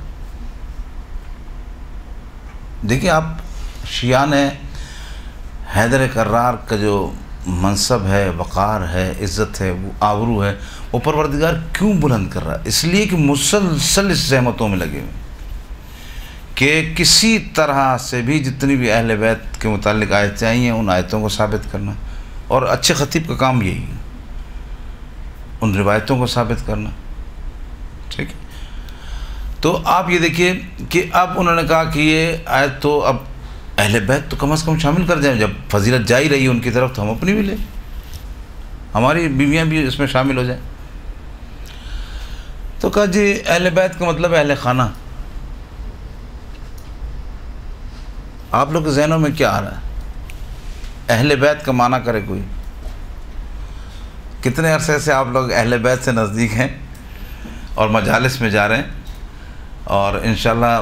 دیکھیں آپ شیعان حیدر کرار کا جو منصب ہے، وقار ہے، عزت ہے، وہ آبرو ہے، وہ پروردگار کیوں بلند کر رہا ہے؟ اس لیے کہ مسلسل اس زحمتوں میں لگے ہوئے کہ کسی طرح سے بھی جتنی بھی اہل بیت کے متعلق آیتیں آئی ہیں ان آیتوں کو ثابت کرنا، اور اچھے خطیب کا کام یہی ہے، ان روایتوں کو ثابت کرنا. ٹھیک ہے. تو آپ یہ دیکھیے کہ اب انہوں نے کہا کہ یہ آیت تو اب اہل بیت تو کم از کم شامل کر جائیں، جب فضیلت جا ہی رہی ہے ان کی طرف تو ہم اپنی بھی لیں. ہماری بیویاں بھی اس میں شامل ہو جائیں۔ تو کہا جی اہل بیت کا مطلب اہل خانہ۔ آپ لوگ کے ذہنوں میں کیا آ رہا ہے؟ اہل بیت کا معنی کرے کوئی؟ کتنے عرصے سے آپ لوگ اہل بیت سے نزدیک ہیں اور مجالس میں جا رہے ہیں، اور انشاءاللہ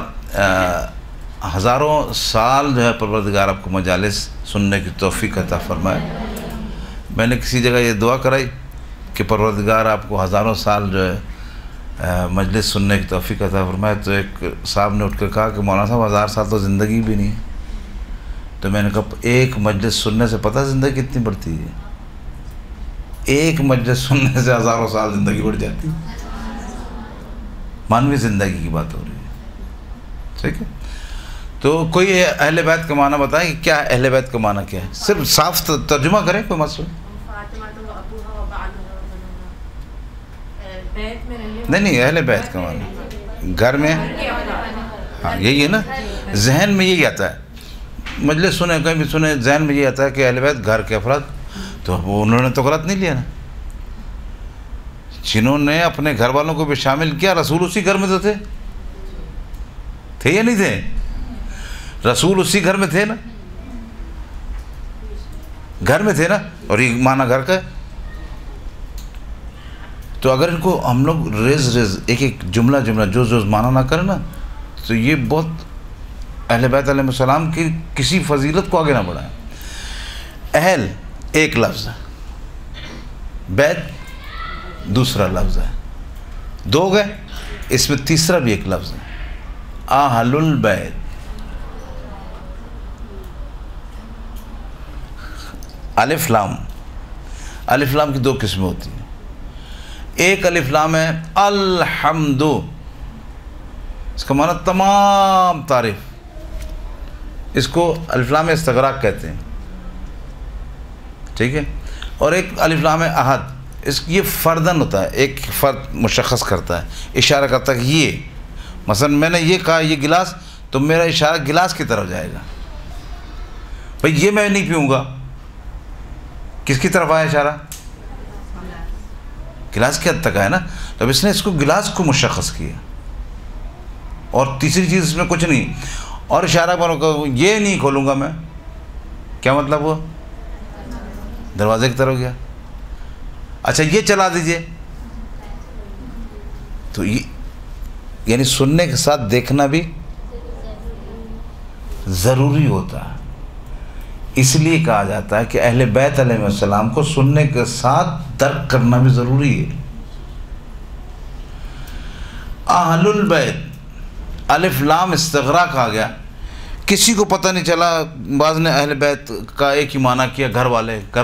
ہزاروں سال جو ہے پروردگار آپ کو مجالس سننے کی توفیق عطا فرمائے۔ میں نے کسی جگہ یہ دعا کرائی کہ پروردگار آپ کو ہزاروں سال جو ہے مجلس سننے کی توفیق عطا فرمائے، تو ایک صاحب نے اٹھ کر کہا کہ مولانا صاحب 1000 سال تو زندگی بھی نہیں ہے۔ تو میں نے کہا ایک مجلس سننے سے پتہ زندگی کتنی بڑھتی ہے؟ ایک مجلس سننے سے ہزاروں سال زندگی بڑھ جاتی ہے۔ مانوی زندگی کی بات ہو رہی ہے، ٹھیک ہے؟ تو کوئی اہل بیت کا معنی بتائیں کہ کیا اہل بیت کا معنی کیا ہے؟ صرف صاف ترجمہ کریں، کوئی مسئلہ نہیں۔ اہل بیت کا معنی گھر میں، ہاں یہی ہے نا، ذہن میں یہی آتا ہے۔ مجلس سنیں، کہیں بھی سنیں، ذہن میں یہ آتا ہے کہ اہل بیت گھر کے افراد، تو انہوں نے تو غلط نہیں لیا نا۔ جنہوں نے اپنے گھر والوں کو بھی شامل کیا، رسول اسی گھر میں تو تھے یا نہیں تھے؟ رسول اسی گھر میں تھے نا، گھر میں تھے نا، اور یہ معنی گھر کا ہے۔ تو اگر ان کو ہم لوگ ریز ایک ایک جملہ جو معنی نہ کریں نا، تو یہ بہت اہل بیت علیہ السلام کی کسی فضیلت کو آگے نہ بڑھائیں۔ اہل ایک لفظ ہے، بیت دوسرا لفظ ہے، دو گئے، اس میں تیسرا بھی ایک لفظ ہے، اہل البیت۔ الف لام، الف لام کی دو قسمیں ہوتی ہیں۔ ایک الف لام ہے الحمد، اس کا معنی تمام تعریف، اس کو الف لام استغراق کہتے ہیں، ٹھیک ہے؟ اور ایک الف لام احد، یہ فردن ہوتا ہے، ایک فرد مشخص کرتا ہے، اشارہ کرتا ہے کہ یہ، مثلا میں نے یہ کہا یہ گلاس، تو میرا اشارہ گلاس کی طرف جائے گا۔ بھئی یہ میں نہیں پیوں گا، کس کی طرف آیا اشارہ؟ گلاس کے حد تک آیا نا۔ تو اب اس نے اس کو گلاس کو مشخص کیا، اور تیسری چیز اس میں کچھ نہیں، اور اشارہ کرو یہ نہیں کھولوں گا میں، کیا مطلب وہ دروازے کی طرف گیا۔ اچھا یہ چلا دیجئے، تو یہ یعنی سننے کے ساتھ دیکھنا بھی ضروری ہوتا ہے۔ اس لیے کہا جاتا ہے کہ اہل بیت علیہ السلام کو سننے کے ساتھ درک کرنا بھی ضروری ہے۔ اہل البیت، الف لام استغراق آ گیا، کسی کو پتہ نہیں چلا، بعض نے اہل بیت کا ایک ہی معنی کیا، گھر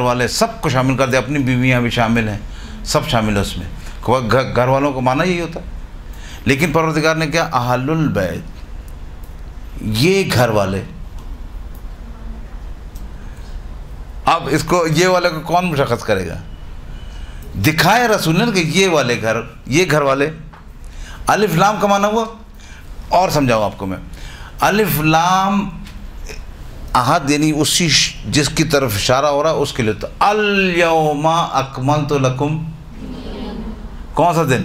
والے سب کو شامل کر دیا، اپنی بیویاں بھی شامل ہیں، سب شامل ہے اس میں، گھر والوں کا معنی یہی ہوتا ہے۔ لیکن پروردگار نے کیا، اہل البیت، یہ گھر والے۔ اب اس کو یہ والے کو کون مشخص کرے گا؟ دکھائے رسول نے کہ یہ والے گھر، یہ گھر والے۔ الف لام کا معنی ہوا، اور سمجھاؤں آپ کو میں، الف لام احد یعنی اسی جس کی طرف اشارہ ہو رہا ہے اس کے لیے، تو الیوم اکملت لکم، کون سا دن؟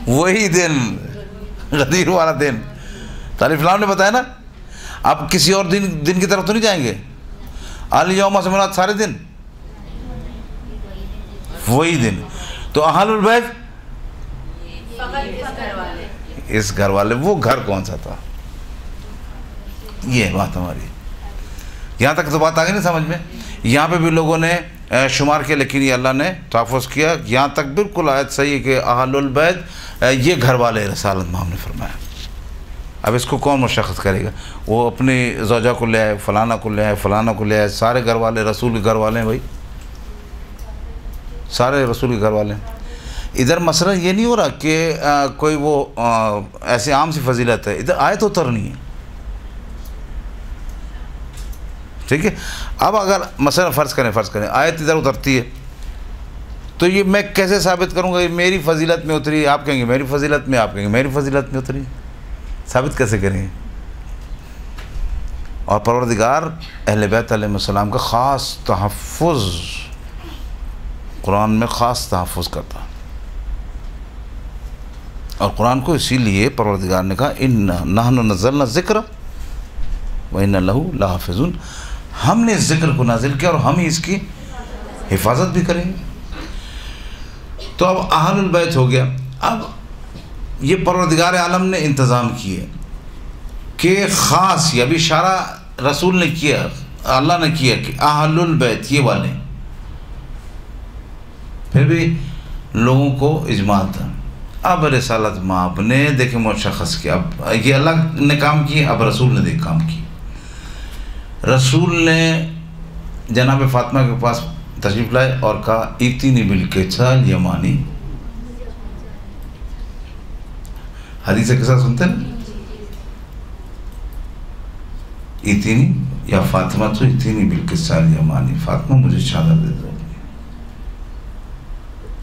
وہی دن، غدیر والا دن۔ تو الف لام نے بتایا نا، اب کسی اور دن کی طرف تو نہیں جائیں گے۔ الیوم سے مراد سارے دن، وہی دن۔ تو اہل البیت اس گھر والے، وہ گھر کون سا تھا؟ یہ بات ہماری، یہاں تک تو بات آ گئی نہیں سمجھ میں؟ یہاں پہ بھی لوگوں نے شمار کیا، لیکن یہ اللہ نے تحفظ کیا، یہاں تک بالکل آیت صحیح ہے کہ اہل البیت یہ گھر والے رسالت میں ہم نے فرمایا۔ اب اس کو کون مشخص کرے گا؟ وہ اپنی زوجہ کو لے آئے، فلانا کو لے آئے، فلانا کو لے آئے، سارے گھر والے رسول کے گھر والے ہیں بھائی، سارے رسول کے گھر والے ہیں۔ ادھر مسئلہ یہ نہیں ہو رہا کہ کوئی وہ ایسی عام سی فضیلت ہے، ادھر آیت اترنی ہے، ٹھیک ہے؟ اب اگر مثلا فرض کریں آیت ادھر اترتی ہے، تو یہ میں کیسے ثابت کروں گا یہ میری فضیلت میں اتری؟ آپ کہیں گے میری فضیلت میں، آپ کہیں گے میری فضیلت میں اتری، ثابت کیسے کریں گے؟ اور پروردگار اہل بیت علیہ السلام کا خاص تحفظ قرآن میں خاص تحفظ کرتا. اور قرآن کو اسی لیے پروردگار نے کہا اِنَّا نَحْنُ نَزَّلْنَا الذِّكْرَ وَإِنَّا لَهُ لَحَافِظُونَ. ہم نے اس ذکر کو نازل کیا اور ہم ہی اس کی حفاظت بھی کریں گے. تو اب اہل البیت ہو گیا. اب یہ پروردگار عالم نے انتظام کیے کہ خاص یہ ابھی اشارہ رسول نے کیا, اللہ نے کیا کہ اہل البیت یہ والے. پھر بھی لوگوں کو اجماع تھا. اب رسالت مآب نے دیکھیں مشخص کیا, اب یہ اللہ نے کام کیا, اب رسول نے دیکھ کام کیا. رسول نے جناب فاطمہ کے پاس تشریف لائے اور کہا ایتینی بالکسال یمانی. حدیث کے ساتھ سنتے ہیں ایتینی یا فاطمہ تو ایتینی بالکسال یمانی, فاطمہ مجھے چادر دے دو.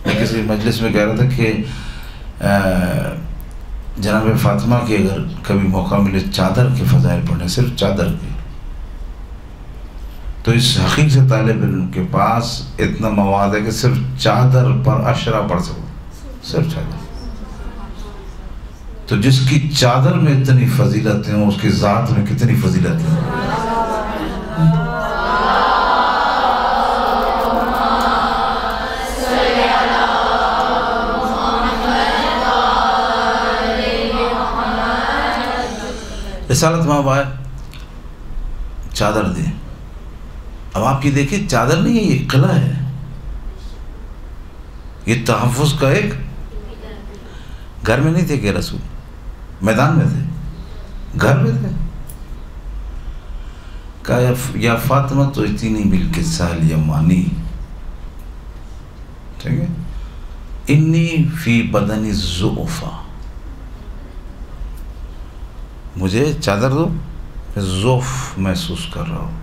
میں کسی مجلس میں کہہ رہا تھا کہ جناب فاطمہ کی اگر کبھی موقع ملے چادر کے فضائل پڑھنے, صرف چادر کے, تو اس حقیق سے طالب علم کے پاس اتنا مواد ہے کہ صرف چادر پر عشرہ پڑھ سکو, صرف چادر. تو جس کی چادر میں اتنی فضیلت ہیں اس کی ذات میں کتنی فضیلت ہیں. رسالت مآب آئے, چادر دیں. اب آپ یہ دیکھیں چادر نہیں ہے, یہ قلعہ ہے. یہ تحفظ کا ایک گھر میں نہیں تھے کہ رسول میدان میں تھے, گھر میں تھے. کہا یا فاطمہ تو اتنی بالکسال یمانی, ٹھیک ہے, انی فی بدنی ضعفا, مجھے چادر دو, میں ضعف محسوس کر رہا ہوں.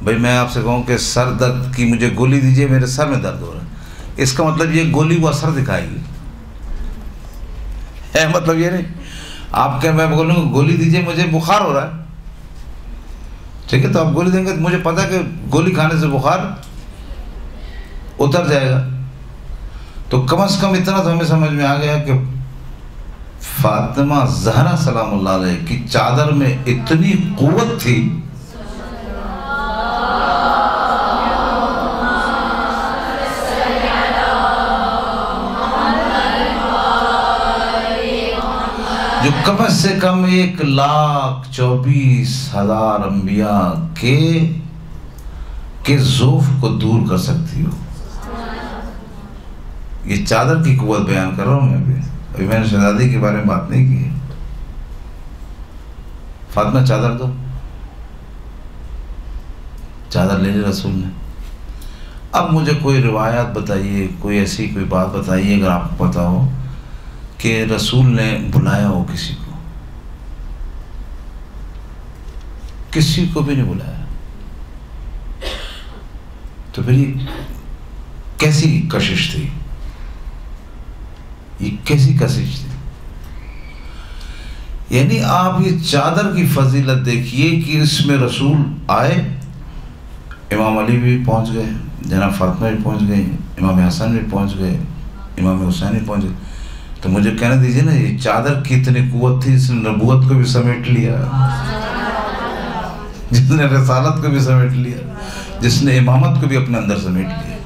بھئی میں آپ سے کہوں کہ سر درد کی مجھے گولی دیجئے, میرے سر میں درد ہو رہا ہے, اس کا مطلب یہ گولی وہ اثر دکھائے گی ہے, مطلب یہ نہیں. آپ کہ میں بولوں گا گولی دیجئے مجھے بخار ہو رہا ہے, ٹھیک ہے, تو آپ گولی دیں گے تو مجھے پتہ ہے کہ گولی کھانے سے بخار اتر جائے گا. تو کم از کم اتنا تو ہمیں سمجھ میں آ گیا کہ فاطمہ زہرا سلام اللہ علیہ کی چادر میں اتنی قوت تھی جو کم سے کم 1,24,000 انبیاء کے ضعف کو دور کر سکتی ہو. یہ چادر کی قوت بیان کر رہا ہوں میں بھی. ابھی میں نے شہزادی کے بارے میں بات نہیں کی. فاطمہ چادر دو, چادر لے لی رسول نے. اب مجھے کوئی روایات بتائیے, کوئی ایسی کوئی بات بتائیے اگر آپ کو پتا ہو کہ رسول نے بلایا ہو کسی کو. کسی کو بھی نہیں بلایا. تو پھر یہ کیسی کشش تھی, یہ کیسی کشش تھی. یعنی آپ یہ چادر کی فضیلت دیکھیے کہ اس میں رسول آئے, امام علی بھی پہنچ گئے, جناب فاطمہ بھی پہنچ گئے, امام حسن بھی پہنچ گئے, امام حسین بھی پہنچ گئے. تو مجھے کہنے دیجئے نا, یہ چادر کی اتنی قوت تھی, اس نے نبوت کو بھی سمیٹ لیا, جس نے رسالت کو بھی سمیٹ لیا, جس نے امامت کو بھی اپنے اندر سمیٹ لیا.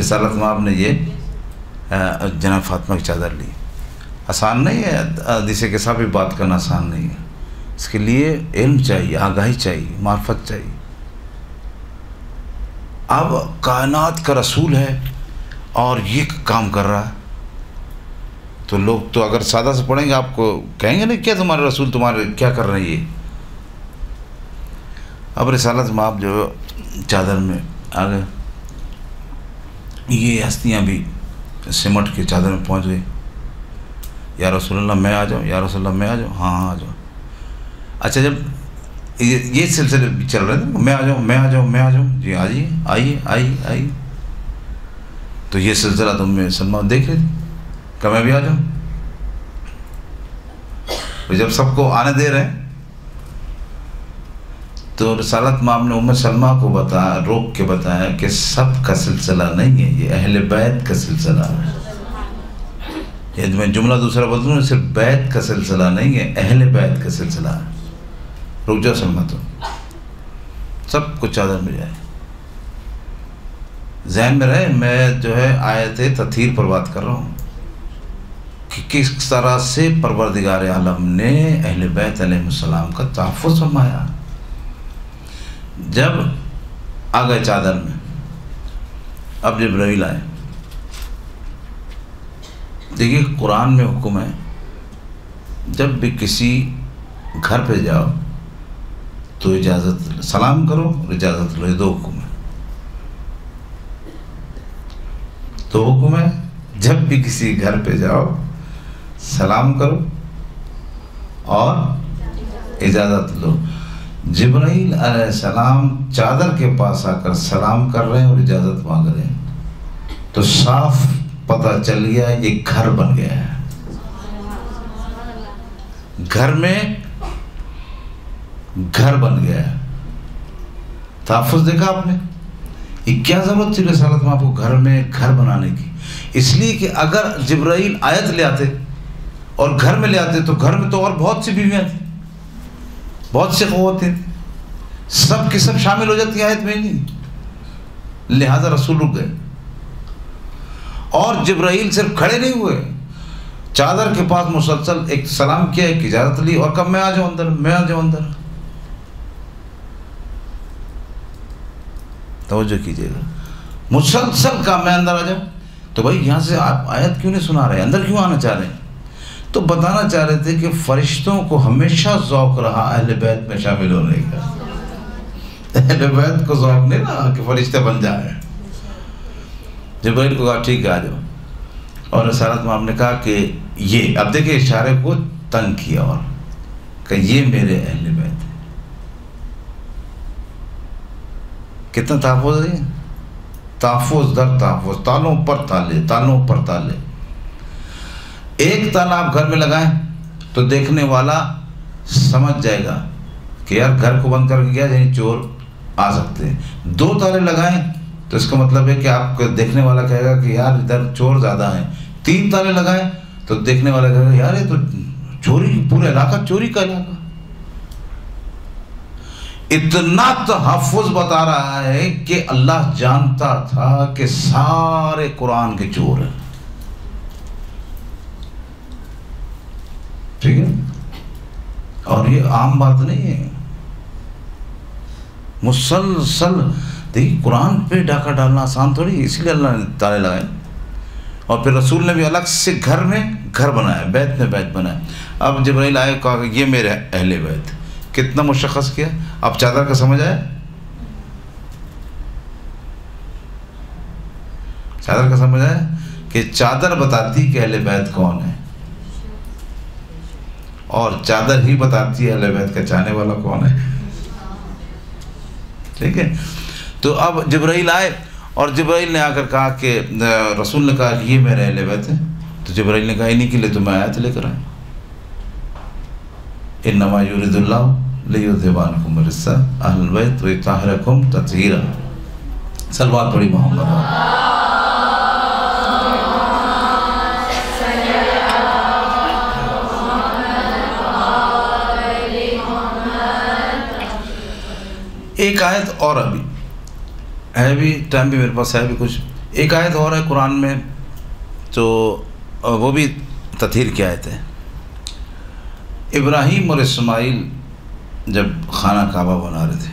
رسالت مآب نے یہ جناب فاطمہ کی چادر لی. آسان نہیں ہے, حدیث کے ساتھ بھی بات کرنا آسان نہیں ہے. اس کے لیے علم چاہیے, آگاہی چاہیے, معرفت چاہیے. اب کائنات کا رسول ہے اور یہ کام کر رہا ہے, تو لوگ تو اگر سادہ سے پڑھیں گے آپ کو کہیں گے نہیں کیا تمہارے رسول تمہارے کیا کر رہے ہیں یہ. اب رسالت مآب جو چادر میں آ گئے, یہ ہستیاں بھی سمٹ کے چادر میں پہنچ گئی. یا رسول اللہ میں آ جاؤں, یا رسول اللہ میں آ جاؤں, ہاں ہاں آ جاؤ. اچھا جب یہ سلسلے چل رہے تھے, میں آ جاؤں میں آ جاؤں میں آ جاؤں, جی آئیے آئیے آئیے آئیے. تو یہ سلسلہ تم میں سلمان دیکھ رہے تھے کہ میں بھی آ جاؤں. جب سب کو آنے دے رہے ہیں تو رسالت مآب نے ام سلمہ کو روک کے بتایا کہ سب کا سلسلہ نہیں ہے، یہ اہل بیت کا سلسلہ ہے. یہ میں جملہ دوسرا بولتا ہوں، صرف بیت کا سلسلہ نہیں ہے، اہل بیت کا سلسلہ ہے. رک جاؤ سلمہ، تو سب کچھ چادر میں جائے. ذہن میں رہے میں جو ہے آیت تطہیر پر بات کر رہا ہوں کہ کس طرح سے پروردگار عالم نے اہل بیت علیہ السلام کا تحفظ فرمایا. جب آ گئے چادر میں، اب جبرائیل آئے. دیکھیے قرآن میں حکم ہے جب بھی کسی گھر پہ جاؤ تو اجازت سلام کرو اور اجازت لو. یہ دو حکم ہے. تو حکم ہے جب بھی کسی گھر پہ جاؤ سلام کرو اور اجازت لو. جبرائیل علیہ السلام چادر کے پاس آ کر سلام کر رہے ہیں اور اجازت مانگ رہے ہیں، تو صاف پتہ چل گیا یہ گھر بن گیا ہے. گھر میں گھر بن گیا ہے. تحفظ دیکھا آپ نے؟ یہ کیا ضرورت تھی رسالت میں آپ کو گھر میں گھر بنانے کی؟ اس لیے کہ اگر جبرائیل آیت لے آتے اور گھر میں لے آتے تو گھر میں تو اور بہت سی بیویاں تھیں، بہت سے خواتین تھیں، سب کی سب شامل ہو جاتی آیت میں نہیں. لہذا رسول رک گئے. اور جبرائیل صرف کھڑے نہیں ہوئے، چادر کے پاس مسلسل ایک سلام کیا، ایک اجازت لی اور کب میں آ جاؤں اندر، میں آ جاؤں اندر. توجہ کیجئے گا، مسلسل کا میں اندر آ جاؤں. تو بھائی یہاں سے آپ آیت کیوں نہیں سنا رہے، اندر کیوں آنا چاہ رہے ہیں؟ تو بتانا چاہ رہے تھے کہ فرشتوں کو ہمیشہ ذوق رہا اہل بیت میں شامل ہونے کا. اہل بیت کو ذوق نہیں رہا کہ فرشتے بن جائیں. جبرائیل کو کہا ٹھیک ہے آ جاؤ. اور رسالت مآب نے کہا کہ یہ اب دیکھیں اشارے کو تنگ کیا اور کہ یہ میرے اہل بیت ہے. کتنا تحفظ ہے؟ تحفظ در تحفظ، تالوں پر تالے، تالوں پر تالے. ایک تالا آپ گھر میں لگائیں تو دیکھنے والا سمجھ جائے گا کہ یار گھر کو بند کر کے گیا یعنی چور آ سکتے ہیں. دو تالے لگائیں تو اس کا مطلب ہے کہ آپ کو دیکھنے والا کہے گا کہ یار ادھر چور زیادہ ہیں. تین تالے لگائیں تو دیکھنے والا کہے گا یار یہ تو چوری، پورا علاقہ چوری کا علاقہ. اتنا تحفظ بتا رہا ہے کہ اللہ جانتا تھا کہ سارے قرآن کے چور ہیں. ٹھیک ہے، اور یہ عام بات نہیں ہے. مسلسل دیکھیے قرآن پہ ڈاکہ ڈالنا آسان تھوڑی ہے، اس لیے اللہ نے تالے لگائے. اور پھر رسول نے بھی الگ سے گھر میں گھر بنایا، بیت میں بیت بنایا. اب جبرائیل آئے کہا کہ یہ میرے اہل بیت. کتنا مشخص کیا. اب چادر کا سمجھ آیا؟ چادر کا سمجھ آیا کہ چادر بتاتی کہ اہل بیت کون ہے، اور چادر ہی بتاتی ہے اہل بیت کا چاہنے والا کون ہے. ٹھیک ہے. تو اب جبرائیل آئے اور جبرائیل نے آ کر کہا کہ رسول نے کہا کہ یہ میرے اہل بیت ہے. تو جبرائیل نے کہا انہیں کے لیے تو میں آیت لے کر آیا. انما یرید اللہ لیذھب عنکم الرجس اہل البیت ویطہرکم تطہیرا. صلوات پڑھی محمد. ایک آیت اور ابھی ہے، بھی ٹائم بھی میرے پاس ہے بھی کچھ. ایک آیت اور ہے قرآن میں تو وہ بھی تطہیر کی آیت ہے. ابراہیم اور اسماعیل جب خانہ کعبہ بنا رہے تھے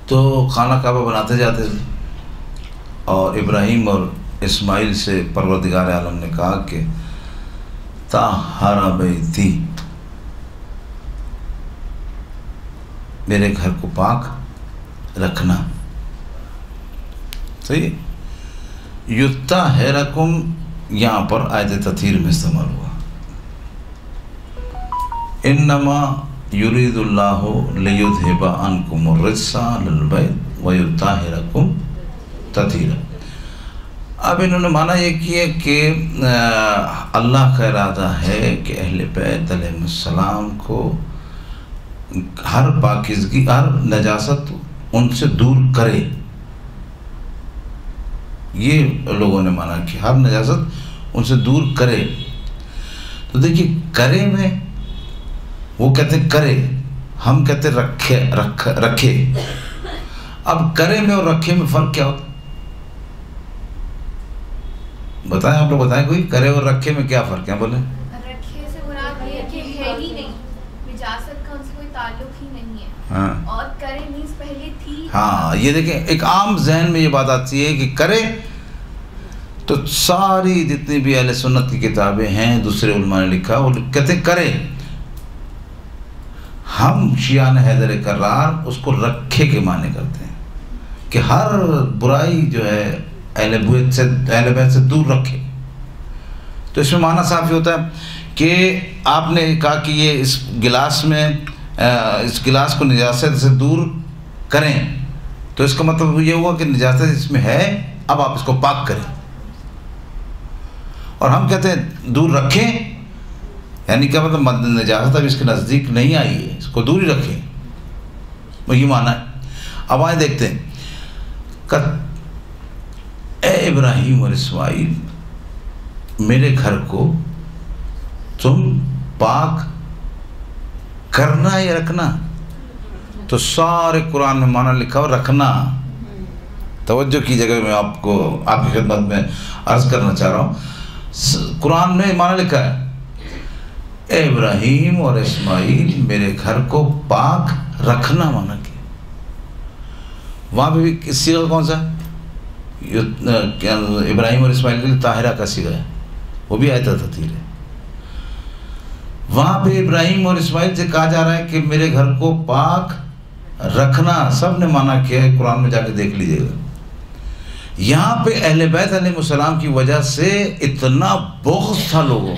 تو خانہ کعبہ بناتے جاتے تھے، اور ابراہیم اور اسماعیل سے پروردگار عالم نے کہا کہ طہر بیتی، میرے گھر کو پاک رکھنا. صحیح. یطہرکم یہاں پر آیت تطہیر میں استعمال ہوا. انما یرید اللہ لیذھب عنکم الرجس اہل البیت ویطہرکم تطہیرا. اب انہوں نے مانا یہ کیا کہ اللہ کا ارادہ ہے کہ اہل بیت علیہ السلام کو ہر پاکیزگی، ہر نجاست ان سے دور کرے. یہ لوگوں نے مانا کہ ہر نجاست ان سے دور کرے. تو دیکھیے کرے میں وہ کہتے ہیں کرے، ہم کہتے ہیں رکھے. اب کرے میں اور رکھے میں فرق کیا ہوتا؟ بتائیں آپ لوگ، بتائیں کوئی، کرے اور رکھے میں کیا فرق ہے؟ بولیں. رکھے سے مراد یہ ہے کہ ہے ہی نہیں، نجاست کا ان سے کوئی تعلق ہی نہیں ہے. ہاں، اور کرے مینس پہلے تھی. ہاں یہ دیکھیں ایک عام ذہن میں یہ بات آتی ہے کہ کرے تو ساری جتنی بھی اہل سنت کی کتابیں ہیں، دوسرے علماء نے لکھا، وہ کہتے ہیں کرے. ہم شیعہ حیدر کرار اس کو رکھے کے معنی کرتے ہیں کہ ہر برائی جو ہے اہل بیت سے دور رکھے. تو اس میں معنی صاف یہ ہوتا ہے کہ آپ نے کہا کہ یہ اس گلاس میں اس گلاس کو نجاست سے دور کریں، تو اس کا مطلب یہ ہوا کہ نجاست اس میں ہے، اب آپ اس کو پاک کریں. اور ہم کہتے ہیں دور رکھیں، یعنی کیا مطلب نجاست اب اس کے نزدیک نہیں آئی ہے، اس کو دور ہی رکھیں، وہی معنی ہے. اب آئیں دیکھتے ہیں. اے ابراہیم اور اسماعیل، میرے گھر کو تم پاک کرنا یا رکھنا؟ تو سارے قرآن میں معنی لکھا ہو رکھنا. توجہ کی جگہ میں آپ کو آپ کی خدمت میں عرض کرنا چاہ رہا ہوں، قرآن میں معنی لکھا ہے اے ابراہیم اور اسماعیل میرے گھر کو پاک رکھنا معنی کیا. وہاں پہ بھی صیغہ کون سا؟ ابراہیم اور اسماعیل کے لیے طاہرہ کا صیغہ ہے، وہ بھی آیت تطہیر ہے. وہاں پہ ابراہیم اور اسماعیل سے کہا جا رہا ہے کہ میرے گھر کو پاک رکھنا. سب نے مانا کیا ہے، قرآن میں جا کے دیکھ لیجیے گا. یہاں پہ اہل بیت علیہ السلام کی وجہ سے اتنا بغض تھا لوگوں،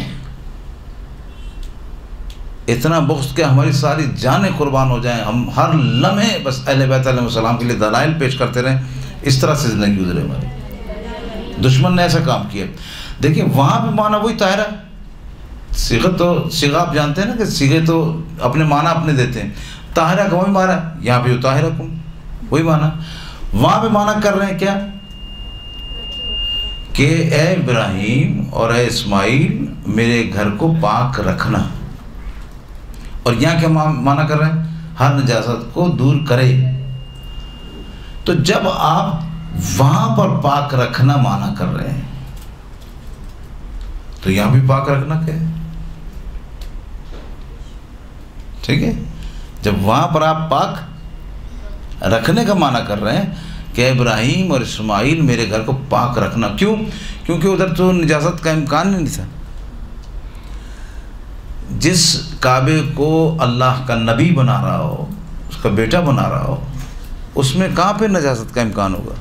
اتنا بغض کہ ہماری ساری جانیں قربان ہو جائیں، ہم ہر لمحے بس اہل بیت علیہ السلام کے لیے دلائل پیش کرتے رہیں. اس طرح سے زندگی گزرے ہماری. دشمن نے ایسا کام کیا. دیکھیں وہاں پہ معنی وہی طاہرہ، صیغہ آپ جانتے ہیں نا کہ صیغے تو اپنے معنی اپنے دیتے ہیں. طاہرہ کا وہی معنی، یہاں پہ طاہرکم وہی معنی. وہاں پہ معنی کر رہے ہیں کیا کہ اے ابراہیم اور اے اسماعیل میرے گھر کو پاک رکھنا. اور یہاں کیا معنی کر رہے ہیں؟ ہر نجاست کو دور کرے. تو جب آپ وہاں پر پاک رکھنا معنی کر رہے ہیں تو یہاں بھی پاک رکھنا کیا ہے؟ ٹھیک ہے. جب وہاں پر آپ پاک رکھنے کا معنی کر رہے ہیں کہ ابراہیم اور اسماعیل میرے گھر کو پاک رکھنا، کیوں؟ کیونکہ ادھر تو نجاست کا امکان نہیں تھا. جس کعبے کو اللہ کا نبی بنا رہا ہو، اس کا بیٹا بنا رہا ہو، اس میں کہاں پہ نجاست کا امکان ہوگا؟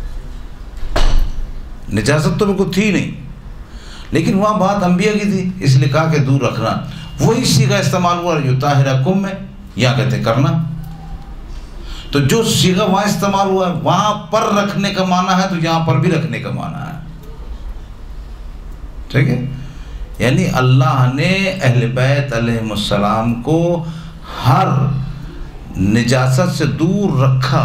نجاست تو بالکل تھی نہیں. لیکن وہاں بات انبیاء کی تھی، اس لیے کہا کہ دور رکھنا. وہی صیغہ استعمال ہوا جو طاہرکم میں، یہاں کہتے ہیں کرنا. تو جو صیغہ وہاں استعمال ہوا ہے وہاں پر رکھنے کا معنی ہے، تو یہاں پر بھی رکھنے کا معنی ہے. ٹھیک ہے. یعنی اللہ نے اہل بیت علیہ السلام کو ہر نجاست سے دور رکھا.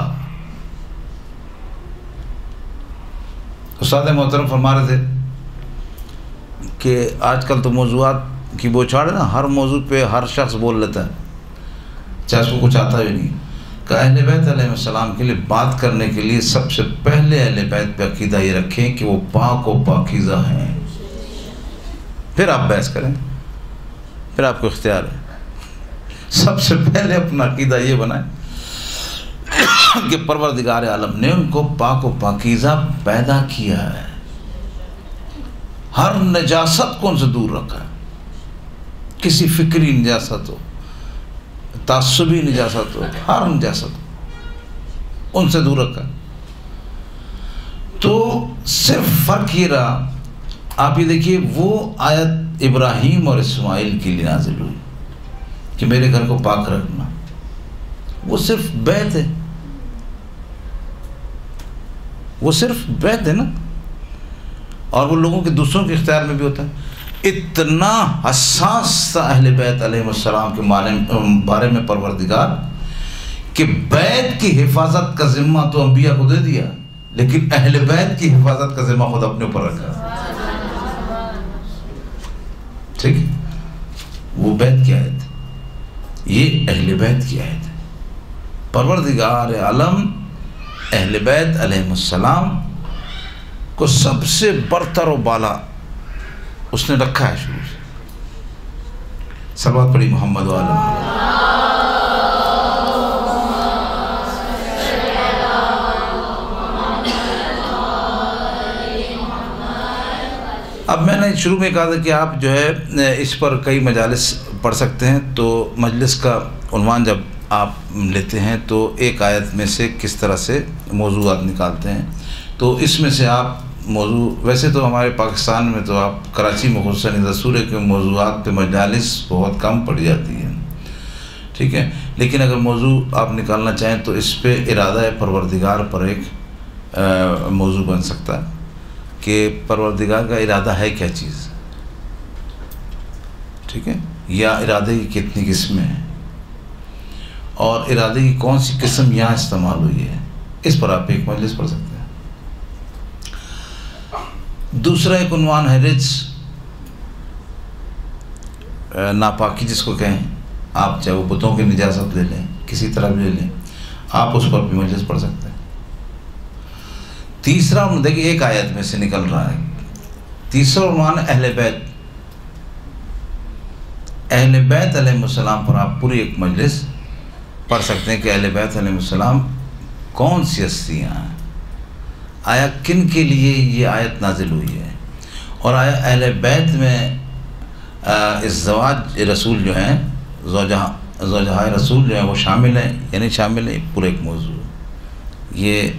استاد محترم فرما رہے تھے کہ آج کل تو موضوعات کی بوچھاڑ ہے نا، ہر موضوع پہ ہر شخص بول لیتا ہے، چاہے اس کو کچھ آتا بھی نہیں. کہ اہل بیت علیہ السلام کے لیے بات کرنے کے لیے سب سے پہلے اہل بیت پہ عقیدہ یہ رکھیں کہ وہ پاک و پاکیزہ ہیں، پھر آپ بحث کریں، پھر آپ کو اختیار ہے. سب سے پہلے اپنا عقیدہ یہ بنائیں کہ پروردگار عالم نے ان کو پاک و پاکیزہ پیدا کیا ہے، ہر نجاست کو ان سے دور رکھا ہے. کسی فکری نجاست ہو، تعصبی نجاست ہو، ہر نجاست ان سے دور رکھا. تو صرف فرق یہ رہا. آپ یہ دیکھیے وہ آیت ابراہیم اور اسماعیل کے لیے نازل ہوئی کہ میرے گھر کو پاک رکھنا. وہ صرف بیت ہے، وہ صرف بیت ہے نا. اور وہ لوگوں کے دوسروں کے اختیار میں بھی ہوتا ہے. اتنا حساس تھا اہل بیت علیہ السلام کے بارے میں پروردگار کہ بیت کی حفاظت کا ذمہ تو انبیاء کو دے دیا، لیکن اہل بیت کی حفاظت کا ذمہ خود اپنے اوپر رکھا۔ ٹھیک ہے، وہ بیت کی آیت ہے، یہ اہل بیت کی آیت ہے۔ پروردگار عالم اہل بیت علیہ السلام کو سب سے برتر و بالا اس نے رکھا ہے شروع سے۔ صلوات پڑھی محمد و آل اب میں نے شروع میں کہا تھا کہ آپ جو ہے اس پر کئی مجالس پڑھ سکتے ہیں، تو مجلس کا عنوان جب آپ لیتے ہیں تو ایک آیت میں سے کس طرح سے موضوعات نکالتے ہیں، تو اس میں سے آپ موضوع، ویسے تو ہمارے پاکستان میں تو آپ کراچی میں خصوصاً رسول کے موضوعات پہ مجالس بہت کم پڑی جاتی ہیں، ٹھیک ہے، لیکن اگر موضوع آپ نکالنا چاہیں تو اس پہ ارادہ پروردگار پر ایک موضوع بن سکتا ہے کہ پروردگار کا ارادہ ہے کیا چیز، ٹھیک ہے، یا ارادے کی کتنی قسمیں ہیں اور ارادے کی کون سی قسم یہاں استعمال ہوئی ہے، اس پر آپ ایک مجلس پڑھ سکتے ہیں۔ دوسرا ایک عنوان ہے رجس، ناپاکی جس کو کہیں آپ، چاہے وہ بتوں کی نجاست لے لیں، کسی طرح بھی لے لیں، آپ اس پر بھی مجلس پڑھ سکتے ہیں۔ تیسرا عنوان دیکھیں ایک آیت میں سے نکل رہا ہے، تیسرا عنوان اہل بیت۔ اہل بیت علیہ السلام پر آپ پوری ایک مجلس پڑھ سکتے ہیں کہ اہل بیت علیہ السلام کون سی ہستیاں ہیں، آیا کن کے لیے یہ آیت نازل ہوئی ہے، اور آیا اہل بیت میں ازدواج رسول جو ہیں، زوجہ رسول جو ہیں وہ شامل ہیں یا نہیں شامل ہیں، پورا ایک موضوع، یہ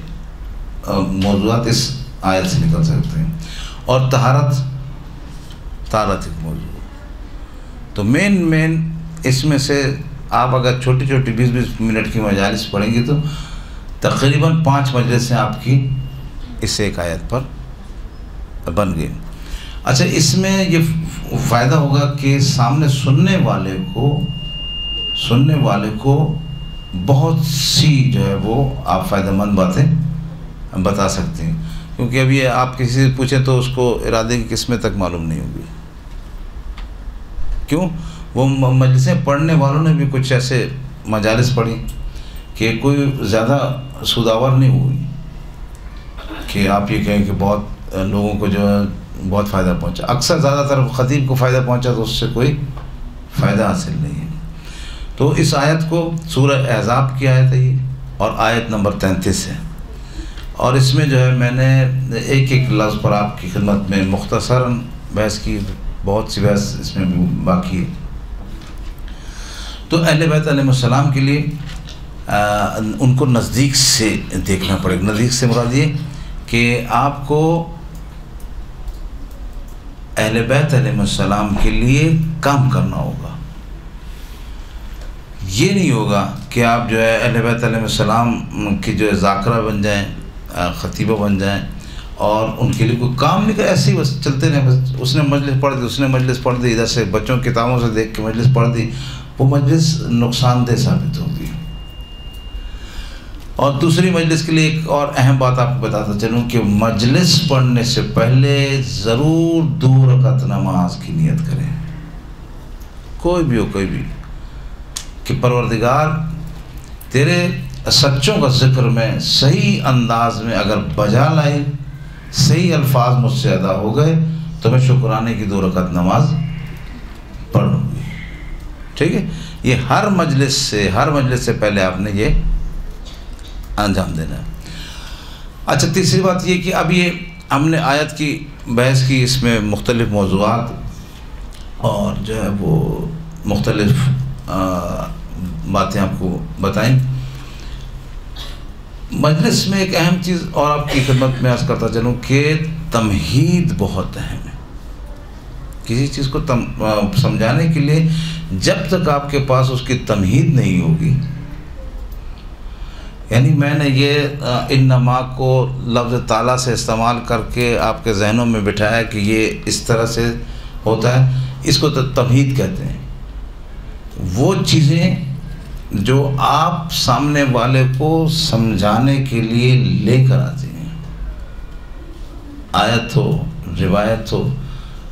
موضوعات اس آیت سے نکل سکتے ہیں۔ اور طہارت ایک موضوع، تو مین اس میں سے آپ اگر چھوٹی چھوٹی 20-20 منٹ کی مجالس پڑھیں گی تو تقریباً 5 مجلسیں آپ کی اس ایک آیت پر بن گئی۔ اچھا، اس میں یہ فائدہ ہوگا کہ سامنے سننے والے کو بہت سی جو ہے وہ آپ فائدہ مند باتیں بتا سکتے ہیں، کیونکہ ابھی آپ کسی سے پوچھیں تو اس کو ارادے کی قسمیں تک معلوم نہیں ہوگی، کیوں؟ وہ مجلسیں پڑھنے والوں نے بھی کچھ ایسے مجالس پڑھی کہ کوئی زیادہ سودآور نہیں ہوئی کہ آپ یہ کہیں کہ بہت لوگوں کو جو ہے بہت فائدہ پہنچا، اکثر زیادہ تر خطیب کو فائدہ پہنچا تو اس سے کوئی فائدہ حاصل نہیں ہے۔ تو اس آیت کو سورہ احزاب کی آیت ہے یہ، اور آیت نمبر 33 ہے، اور اس میں جو ہے میں نے ایک لفظ پر آپ کی خدمت میں مختصراً بحث کی، بہت سی بحث اس میں بھی باقی ہے۔ تو اہل بیت علیہ السلام کے لیے ان کو نزدیک سے دیکھنا پڑے گا۔ نزدیک سے مراد یہ کہ آپ کو اہل بیت علیہ السلام کے لیے کام کرنا ہوگا۔ یہ نہیں ہوگا کہ آپ جو ہے اہل بیت علیہ السلام کی جو ہے ذاکرہ بن جائیں، خطیبہ بن جائیں، اور ان کے لیے کوئی کام نہیں کرے، ایسے ہی بس چلتے رہیں، بس اس نے مجلس پڑھ دی، اس نے مجلس پڑھ دی، ادھر سے بچوں کتابوں سے دیکھ کے مجلس پڑھ دی، وہ مجلس نقصان دہ ثابت ہوگی۔ اور دوسری مجلس کے لیے ایک اور اہم بات آپ کو بتاتا چلوں کہ مجلس پڑھنے سے پہلے ضرور 2 رکعت نماز کی نیت کریں، کوئی بھی، کہ پروردگار تیرے سچوں کا ذکر میں صحیح انداز میں اگر بجا لائے، صحیح الفاظ مجھ سے ادا ہو گئے تو میں شکرانے کی 2 رکعت نماز پڑھ لوں گی، ٹھیک ہے۔ یہ ہر مجلس سے پہلے آپ نے یہ انجام دینا ہے۔ اچھا، تیسری بات یہ کہ اب یہ ہم نے آیت کی بحث کی، اس میں مختلف موضوعات اور جو ہے وہ مختلف باتیں آپ کو بتائیں۔ مجلس میں ایک اہم چیز اور آپ کی خدمت میں عرض کرتا چلوں کہ تمہید بہت اہم ہے۔ کسی چیز کو سمجھانے کے لیے جب تک آپ کے پاس اس کی تمہید نہیں ہوگی، یعنی میں نے یہ انما کو لفظ تعالیٰ سے استعمال کر کے آپ کے ذہنوں میں بٹھایا کہ یہ اس طرح سے ہوتا ہے، اس کو تمہید کہتے ہیں۔ وہ چیزیں جو آپ سامنے والے کو سمجھانے کے لیے لے کر آتے ہیں، آیت ہو، روایت ہو،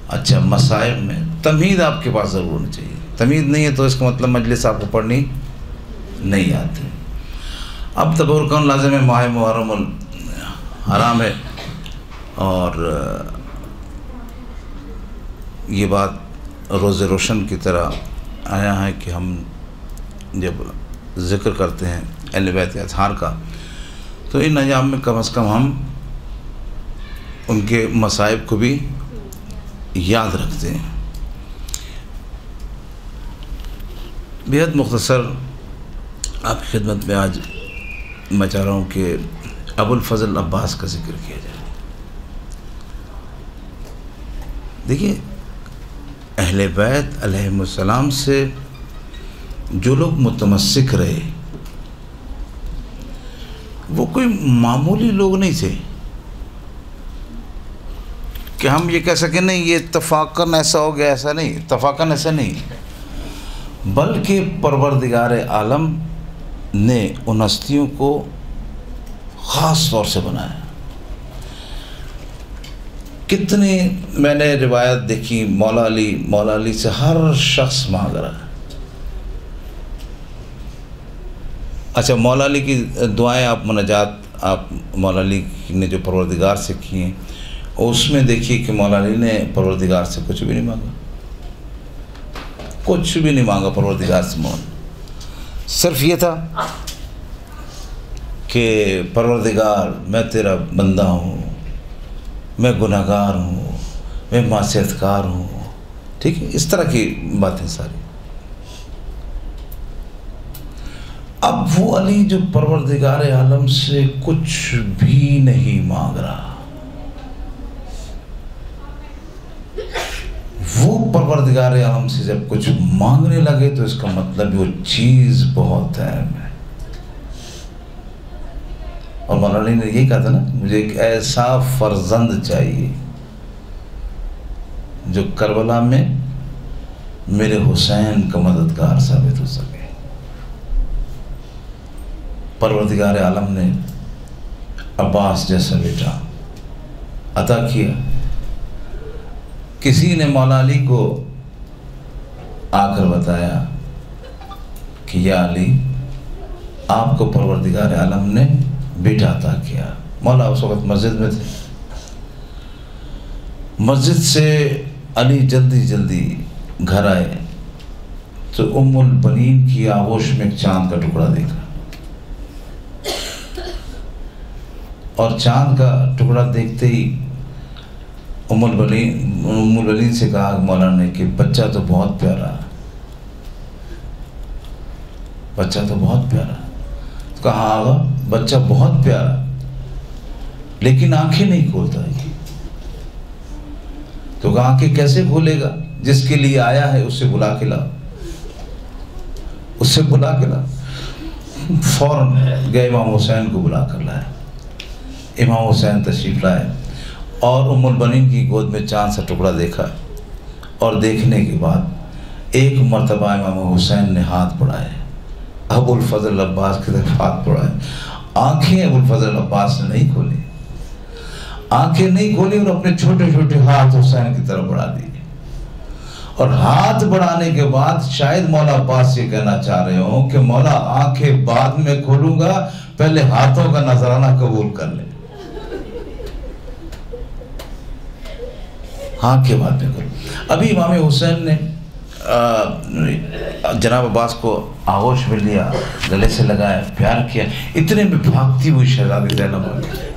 اچھا مصائب میں تمہید آپ کے پاس ضرور ہونی چاہیے. تمہید نہیں ہے تو اس کا مطلب مجلس آپ کو پڑھنی نہیں آتی. اب تبرکن لازم ہے، ماہ محرم الحرام ہے، اور یہ بات روز روشن کی طرح آیا ہے کہ ہم جب ذکر کرتے ہیں اہل بیت اطہار کا تو ان ایام میں کم از کم ہم ان کے مصائب کو بھی یاد رکھتے ہیں. بہت مختصر آپ کی خدمت میں آج میں چاہ رہا ہوں کہ ابو الفضل عباس کا ذکر کیا جائے. دیکھیے اہل بیت علیہم السلام سے جو لوگ متمسک رہے وہ کوئی معمولی لوگ نہیں تھے کہ ہم یہ کہہ سکیں نہیں یہ اتفاقاً ایسا ہو گیا. ایسا نہیں، اتفاقاً ایسا نہیں، بلکہ پروردگار عالم نے ان ہستیوں کو خاص طور سے بنایا. کتنی میں نے روایت دیکھی، مولا علی سے ہر شخص مانگ رہا ہے. اچھا مولا علی کی دعائیں آپ مناجات آپ مولا علی نے جو پروردگار سے کی ہیں، اور اس میں دیکھیے کہ مولا علی نے پروردگار سے کچھ بھی نہیں مانگا، کچھ بھی نہیں مانگا پروردگار سے. صرف یہ تھا کہ پروردگار میں تیرا بندہ ہوں، میں گناہگار ہوں، میں معصیت کار ہوں. ٹھیک ہے، اس طرح کی باتیں ساری. اب وہ علی جو پروردگار عالم سے کچھ بھی نہیں مانگ رہا، وہ پروردگار عالم سے جب کچھ مانگنے لگے تو اس کا مطلب وہ چیز بہت اہم ہے. اور مولا علی نے یہی کہا تھا نا، مجھے ایک ایسا فرزند چاہیے جو کربلا میں میرے حسین کا مددگار ثابت ہو سکے. پروردگار عالم نے عباس جیسا بیٹا عطا کیا. کسی نے مولا علی کو آ کر بتایا کہ یا علی آپ کو پروردگار عالم نے بیٹا عطا کیا. مولا اس وقت مسجد میں تھے. مسجد سے علی جلدی گھر آئے تو ام البنین کی آغوش میں ایک چاند کا ٹکڑا دیکھا، اور چاند کا ٹکڑا دیکھتے ہی ام البنین سے کہا مولا نے کہ بچہ تو بہت پیارا، بچہ تو بہت پیارا. تو کہا آغا بچہ بہت پیارا لیکن آنکھیں نہیں کھولتا. تو کہا آنکھیں کیسے کھولے گا؟ جس کے لیے آیا ہے اسے بلا کے لا، اسے بلا کے لا. فوراً گئے امام حسین کو بلا کر لائے. امام حسین تشریف لائے اور ام البنین کی گود میں چاند سا ٹکڑا دیکھا، اور دیکھنے کے بعد ایک مرتبہ امام حسین نے ہاتھ بڑھائے، ابو الفضل عباس کی طرف ہاتھ بڑھائے. آنکھیں ابو الفضل عباس نے نہیں کھولی، آنکھیں نہیں کھولی، اور اپنے چھوٹے چھوٹے ہاتھ حسین کی طرف بڑھا دیے. اور ہاتھ بڑھانے کے بعد شاید مولا عباس یہ کہنا چاہ رہے ہوں کہ مولا آنکھیں بعد میں کھولوں گا، پہلے ہاتھوں کا نذرانہ قبول کر لیں. ہاں کے بعد میں کرو. ابھی امام حسین نے جناب عباس کو آغوش میں لیا، گلے سے لگایا، پیار کیا. اتنے میں بھاگتی ہوئی شہزادی زینب آ گئی،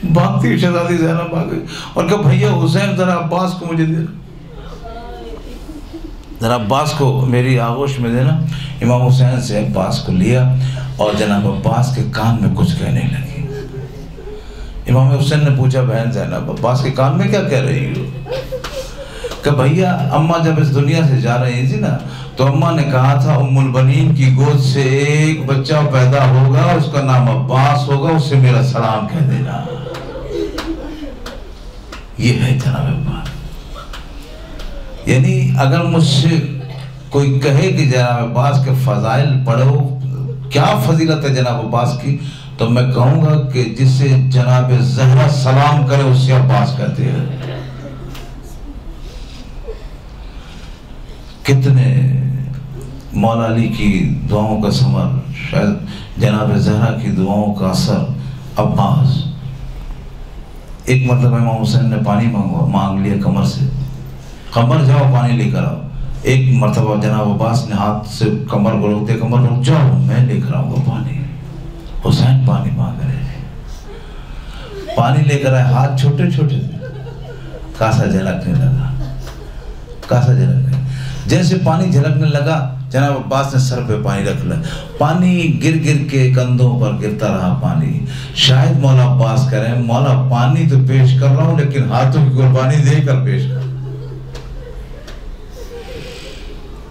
بھاگتی ہوئی شہزادی زینب آ گئی اور کہا بھیا حسین ذرا عباس کو مجھے دے، ذرا عباس کو میری آغوش میں دینا. امام حسین سے عباس کو لیا اور جناب عباس کے کان میں کچھ کہنے لگی. امام حسین نے پوچھا بہن زینب عباس کے کان میں کیا کہہ رہی ہو؟ کہ بھیا اماں جب اس دنیا سے جا رہی تھی نا تو اماں نے کہا تھا ام البنین کی گود سے ایک بچہ پیدا ہوگا، اس کا نام عباس ہوگا، اسے میرا سلام کہہ دینا. یہ ہے جناب عباس. یعنی اگر مجھ سے کوئی کہے کہ جناب عباس کے فضائل پڑھو، کیا فضیلت ہے جناب عباس کی، تو میں کہوں گا کہ جسے جناب زہرا سلام کرے اس سے عباس کہتے ہیں۔ کتنے مولا علی کی دعاؤں کا ثمر، شاید جناب زہرا کی دعاؤں کا اثر عباس۔ ایک مرتبہ امام حسین نے پانی مانگ لیا قمر سے، قمر جاؤ پانی لے کر آؤ۔ ایک مرتبہ جناب عباس نے ہاتھ سے قمر کو روکتے، قمر رک جاؤ میں لے کر آؤں گا پانی۔ حسین پانی مانگ رہے ہیں، پانی لے کر آئے، ہاتھ چھوٹے چھوٹے تھے، کاسا جھلکنے لگا، کاسا جھلکنے، جیسے پانی جھلکنے لگا جناب عباس نے سر پہ پانی رکھ لیا، پانی گر گر کے کندھوں پر گرتا رہا پانی۔ شاید مولا عباس کہہ رہے ہیں مولا پانی تو پیش کر رہا ہوں لیکن ہاتھوں کی قربانی دے کر پیش کر۔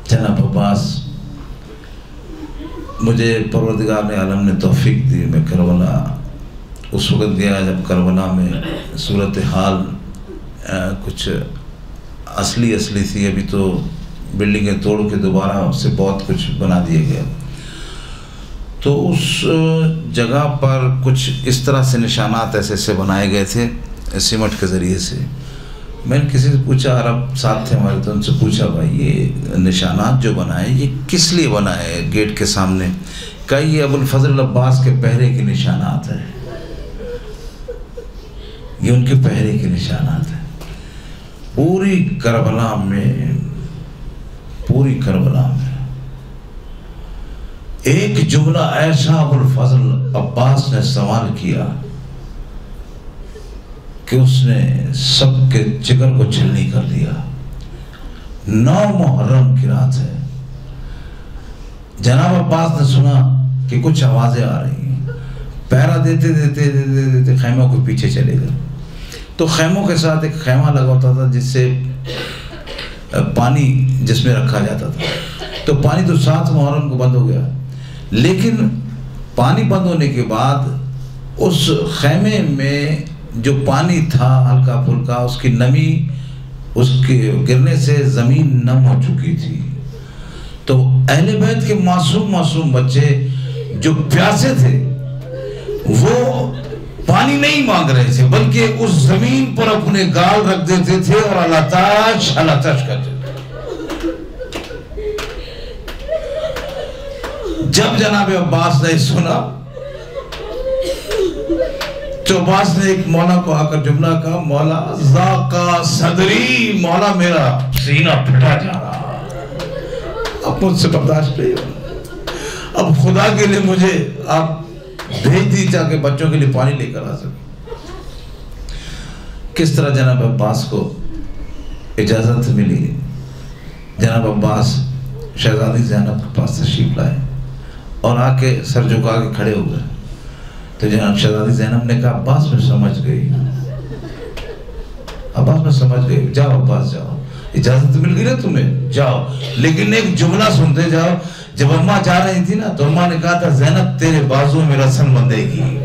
جناب عباس، مجھے پروردگار نے عالم نے توفیق دی، میں کربلا اس وقت گیا جب کربلا میں صورتحال کچھ اصلی تھی، ابھی تو بلڈنگیں توڑ کے دوبارہ سے بہت کچھ بنا دیا گیا۔ تو اس جگہ پر کچھ اس طرح سے نشانات ایسے بنائے گئے تھے سیمنٹ کے ذریعے سے۔ میں نے کسی سے پوچھا، عرب ساتھ تھے ہمارے، تو ان سے پوچھا بھائی یہ نشانات جو بنائے یہ کس لیے بنائے گیٹ کے سامنے؟ کہ یہ ابو الفضل عباس کے پہرے کے نشانات ہیں، یہ ان کے پہرے کے نشانات ہیں۔ پوری کربلا میں ایک جملہ ایسا ابو الفضل عباس نے استعمال کیا کہ اس نے سب کے جگر کو چھلنی کر دیا۔ 9 محرم کی رات ہے، جناب عباس نے سنا کہ کچھ آوازیں آ رہی ہیں، پہرا دیتے خیموں کو پیچھے چلے گئے۔ تو خیموں کے ساتھ ایک خیمہ لگا ہوتا تھا جس سے پانی جس میں رکھا جاتا تھا، تو پانی تو 7 محرم کو بند ہو گیا، لیکن پانی بند ہونے کے بعد اس خیمے میں جو پانی تھا ہلکا پھلکا، اس کی نمی، اس کے گرنے سے زمین نم ہو چکی تھی۔ تو اہل بیت کے معصوم بچے جو پیاسے تھے وہ پانی نہیں مانگ رہے تھے بلکہ اس زمین پر اپنے گال رکھ دیتے تھے اور اللہ تاش کرتے تھے۔ جب جناب عباس نے سنا تو عباس نے ایک مولا کو آ کر جملہ کہا، مولا ذاقا صدری، مولا میرا سینہ پھٹا جا رہا، اب مجھ سے برداشت نہیں ہو، اب خدا کے لیے مجھے آپ بھیج دی تاکہ بچوں کے لیے پانی لے کر آ سکے۔ کس طرح جناب عباس کو اجازت ملی، جناب عباس شہزادی زینب کے پاس تشریف لائے اور آ کے سر جھکا کے کھڑے ہو گئے۔ تو جناب شہزادی زینب نے کہا عباس میں سمجھ گئی، عباس میں سمجھ گئی، جاؤ عباس جاؤ، اجازت مل گئی نا تمہیں، جاؤ، لیکن ایک جملہ سنتے جاؤ۔ جب اماں جا رہی تھی نا تو اماں نے کہا تھا زینب تیرے بازو میں رسن بندھے گی،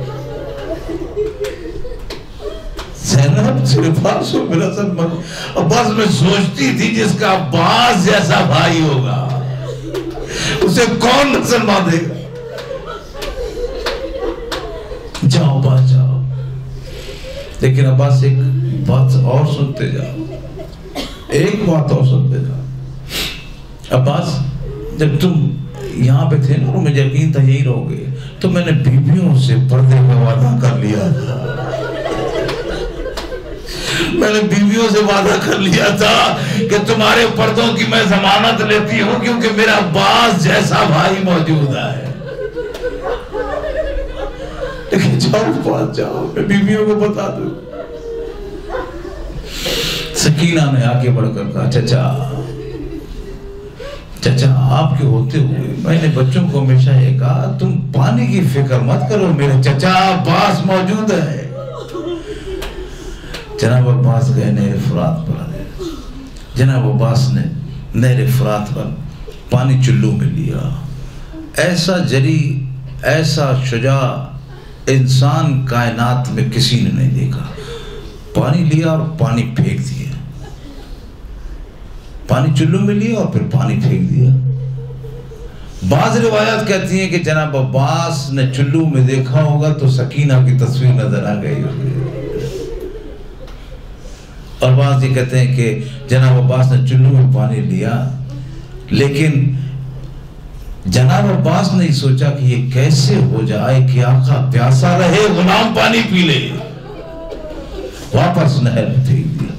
زینب تیرے بازو میں رسن بندھے۔ عباس میں سوچتی تھی جس کا عباس جیسا بھائی ہوگا اسے کون رسن باندھے گا۔ جاؤ عباس جاؤ، لیکن عباس ایک بات اور سنتے جاؤ، ایک بات اور سنتے جاؤ۔ عباس جب تم یہاں پہ تھے نا اور مجھے یقین تھا یہی رہو گے، تو میں نے بیویوں سے پردے کا وعدہ کر لیا تھا، میں نے بیویوں سے وعدہ کر لیا تھا کہ تمہارے پردوں کی میں ضمانت لیتی ہوں کیونکہ میرا عباس جیسا بھائی موجود ہے۔ لیکن جاؤ پاس جاؤ، میں بیویوں کو بتا دوں۔ سکینہ نے آگے بڑھ کر کہا چچا آپ کے ہوتے ہوئے میں نے بچوں کو ہمیشہ یہ کہا تم پانی کی فکر مت کرو، میرے چچا عباس موجود ہے۔ جناب عباس گئے نہر فرات پر، جناب عباس نے نہر فرات پر پانی چلو میں لیا۔ ایسا جری، ایسا شجاع انسان کائنات میں کسی نے نہیں دیکھا۔ پانی لیا اور پانی پھینک دیا، پانی چلو میں لیا اور پھر پانی پھینک دیا۔ بعض روایات کہتی ہیں کہ جناب عباس نے چلو میں دیکھا ہوگا تو سکینہ کی تصویر نظر آ گئی ہوگی، اور بعض یہ کہتے ہیں کہ جناب عباس نے چلو میں پانی لیا، لیکن جناب عباس نے سوچا کہ یہ کیسے ہو جائے کہ آقا پیاسا رہے غلام پانی پی لے، واپس نہر میں پھینک دیا،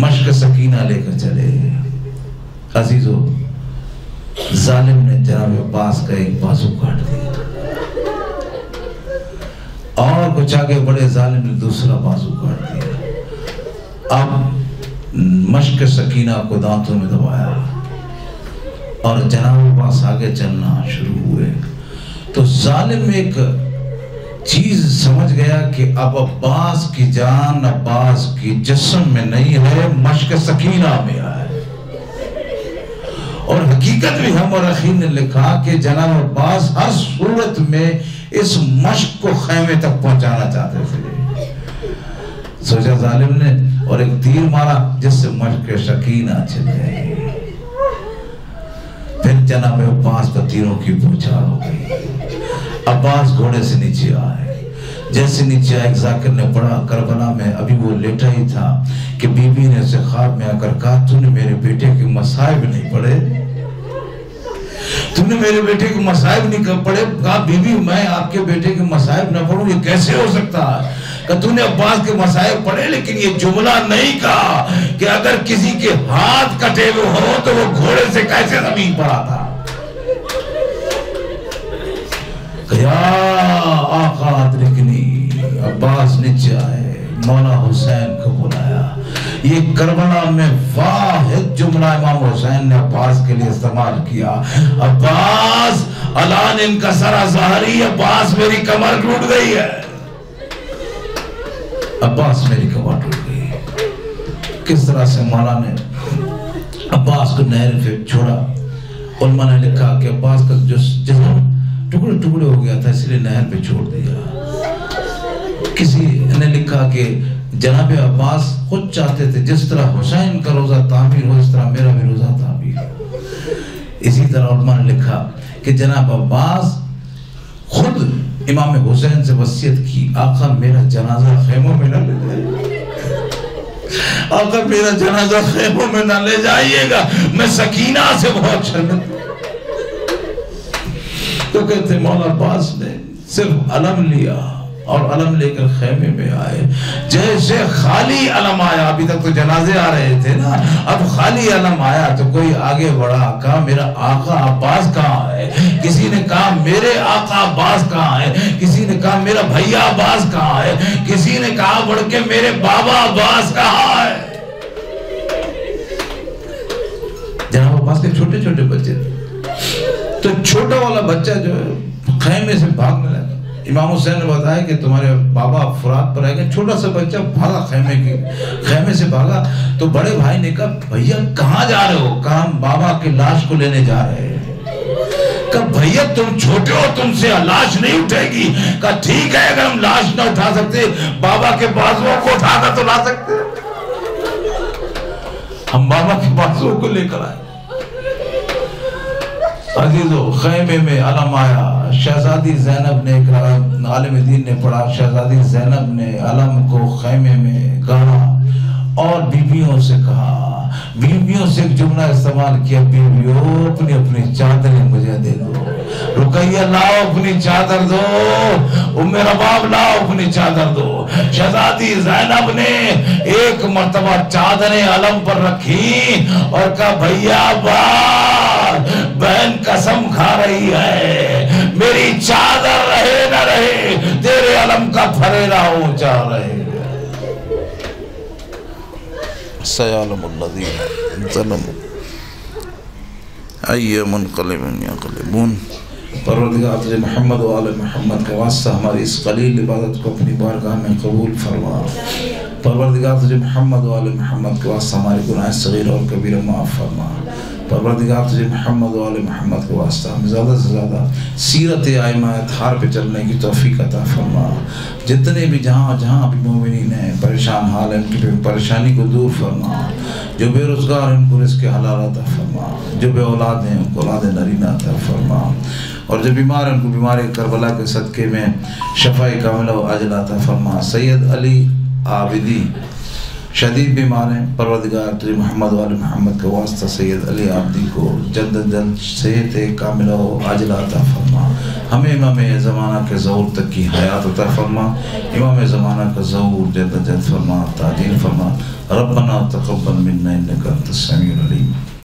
مشک سکینہ لے کر چلے۔ عزیزو، ظالم نے جناب عباس کا ایک بازو کاٹ دیا، اور کچھ آگے بڑے ظالم نے دوسرا بازو کاٹ دیا۔ اب مشک سکینہ کو دانتوں میں دبایا اور جناب عباس آگے چلنا شروع ہوئے، تو ظالم ایک چیز سمجھ گیا کہ اب عباس کی جان عباس کی جسم میں نہیں ہے، مشک سکینہ میں آئے۔ اور حقیقت بھی ہم اور اخیر نے لکھا کہ جناب عباس ہر صورت میں اس مشک کو خیمے تک پہنچانا چاہتے تھے۔ سوچا ظالم نے اور ایک تیر مارا جس سے مشک سکینہ چل گئی۔ پھر جناب عباس کا تیروں کی بوچھار ہو گئی۔ عباس گھوڑے سے نیچے آئے، جیسے نیچے ایک ذاکر نے پڑھا کربلا میں ابھی وہ لیٹا ہی تھا کہ بی بی نے اسے خواب میں آ کر کہا تو نے میرے بیٹے کے مصائب نہیں پڑھے، تم نے میرے بیٹے کے مصائب نہیں پڑھے؟ کہا بی بی میں آپ کے بیٹے کے مصائب نہ پڑھوں یہ کیسے ہو سکتا ہے؟ کہ تو نے عباس کے مصائب پڑھے لیکن یہ جملہ نہیں کہا کہ اگر کسی کے ہاتھ کٹے ہوئے ہو تو وہ گھوڑے سے کیسے زمین پر آتا۔ یا آقا ادرکنی، عباس نیچے آئے، مولا حسین کو بلایا۔ یہ کربلا میں واحد جملہ امام حسین نے عباس کے لیے استعمال کیا، عباس الان انکسر ظہری، عباس میری کمر ٹوٹ گئی ہے، عباس میری کمر ٹوٹ گئی۔ کس طرح سے مولا نے عباس کو نہر پہ چھوڑا۔ علماء نے لکھا کہ عباس کا جسم ٹکڑے ٹکڑے ہو گیا تھا، اس لیے نہر پہ چھوڑ دیا۔ کسی نے لکھا کہ جناب عباس خود چاہتے تھے جس طرح حسین کا روزہ تعمیر ہو اس طرح میرا بھی روزہ تعمیر ہو۔ اسی طرح علماء نے لکھا کہ جناب عباس خود امام حسین سے وصیت کی، آقا میرا جنازہ خیموں میں نہ لے جائے، آقا میرا جنازہ خیموں میں نہ لے جائیے گا، میں سکینہ سے بہت شرمندہ۔ تو کہتے مولا عباس نے صرف علم لیا اور علم لے کر خیمے میں آئے، جیسے خالی علم آیا، ابھی تک تو جنازے آ رہے تھے نا، اب خالی علم آیا تو کوئی آگے بڑھا، کہا میرا آقا عباس کہاں ہے؟ کسی نے کہا میرے آقا عباس کہاں ہے؟ کسی نے کہا میرا بھیا عباس کہاں ہے؟ کسی نے کہا بڑھ کے میرے بابا عباس کہاں ہے؟ جناب عباس کے چھوٹے چھوٹے بچے تھے، تو چھوٹا والا بچہ جو ہے خیمے سے بھاگنے لگا۔ امام حسین نے بتایا کہ تمہارے بابا فرات پر آئے گئے، چھوٹا سا بچہ بھاگا خیمے سے بھاگا، تو بڑے بھائی نے کہا بھیا کہاں جا رہے ہو؟ کہا ہم بابا کی لاش کو لینے جا رہے ہیں۔ کہا بھیا تم چھوٹے ہو، تم سے لاش نہیں اٹھے گی۔ کہا ٹھیک ہے، اگر ہم لاش نہ اٹھا سکتے بابا کے بازوؤں کو اٹھا کر تو لا سکتے، ہم بابا کے بازوؤں کو لے کر آئے۔ عزیزو، خیمے میں علم آیا، شہزادی زینب نے، ایک عالم دین نے پڑھا، شہزادی زینب نے علم کو خیمے میں گاڑا اور بیویوں سے کہا، بیویوں سے ایک جملہ استعمال کیا، بیویوں اپنی اپنی چادریں مجھے دے دو، رقیہ لاؤ اپنی چادر دو، ام رباب لاؤ اپنی چادر دو۔ شہزادی زینب نے ایک مرتبہ چادریں علم پر رکھی اور کہا بھیا بہن قسم کھا رہی ہے، میری چادر رہے نہ رہے تیرے علم کا پھریرا اونچا رہے۔ سیعلم الذین ظلموا ای منقلب ینقلبون۔ پروردگار تجھے محمد و آل محمد کے واسطہ ہماری اس قلیل عبادت کو اپنی بارگاہ میں قبول فرما۔ پروردگار تجھے محمد و آل محمد کے واسطہ ہمارے گناہ صغیر اور کبیرہ معاف فرما۔ پروردگار تجھے محمد و آل محمد کے واسطہ ہمیں زیادہ سے زیادہ سیرت ائمہ اطہار پہ چلنے کی توفیق عطا فرما. جتنے بھی جہاں بھی مومنین ہیں پریشان حال ہیں ان کی پریشانی کو دور فرما. جو بے روزگار ہیں ان کو رزق حلال عطا فرما. جو بے اولاد ہیں ان کو اولاد نرینہ عطا فرما. اور جو بیمار ہیں ان کو بیماری کربلا کے صدقے میں شفاء کاملہ و عاجلہ عطا فرما. سید علی عابدی شدید بیمار ہیں، پروردگار تجھے محمد و آل محمد کے واسطہ سید علی عابدی کو جلد از جلد صحت کاملہ و عاجلہ عطا فرما. ہمیں امام زمانہ کے ظہور تک کی حیات عطا فرما. امام زمانہ کا ظہور جلد از جلد فرما، تعجیل فرما. ربنا تقبل منا انک انت السمیع العلیم.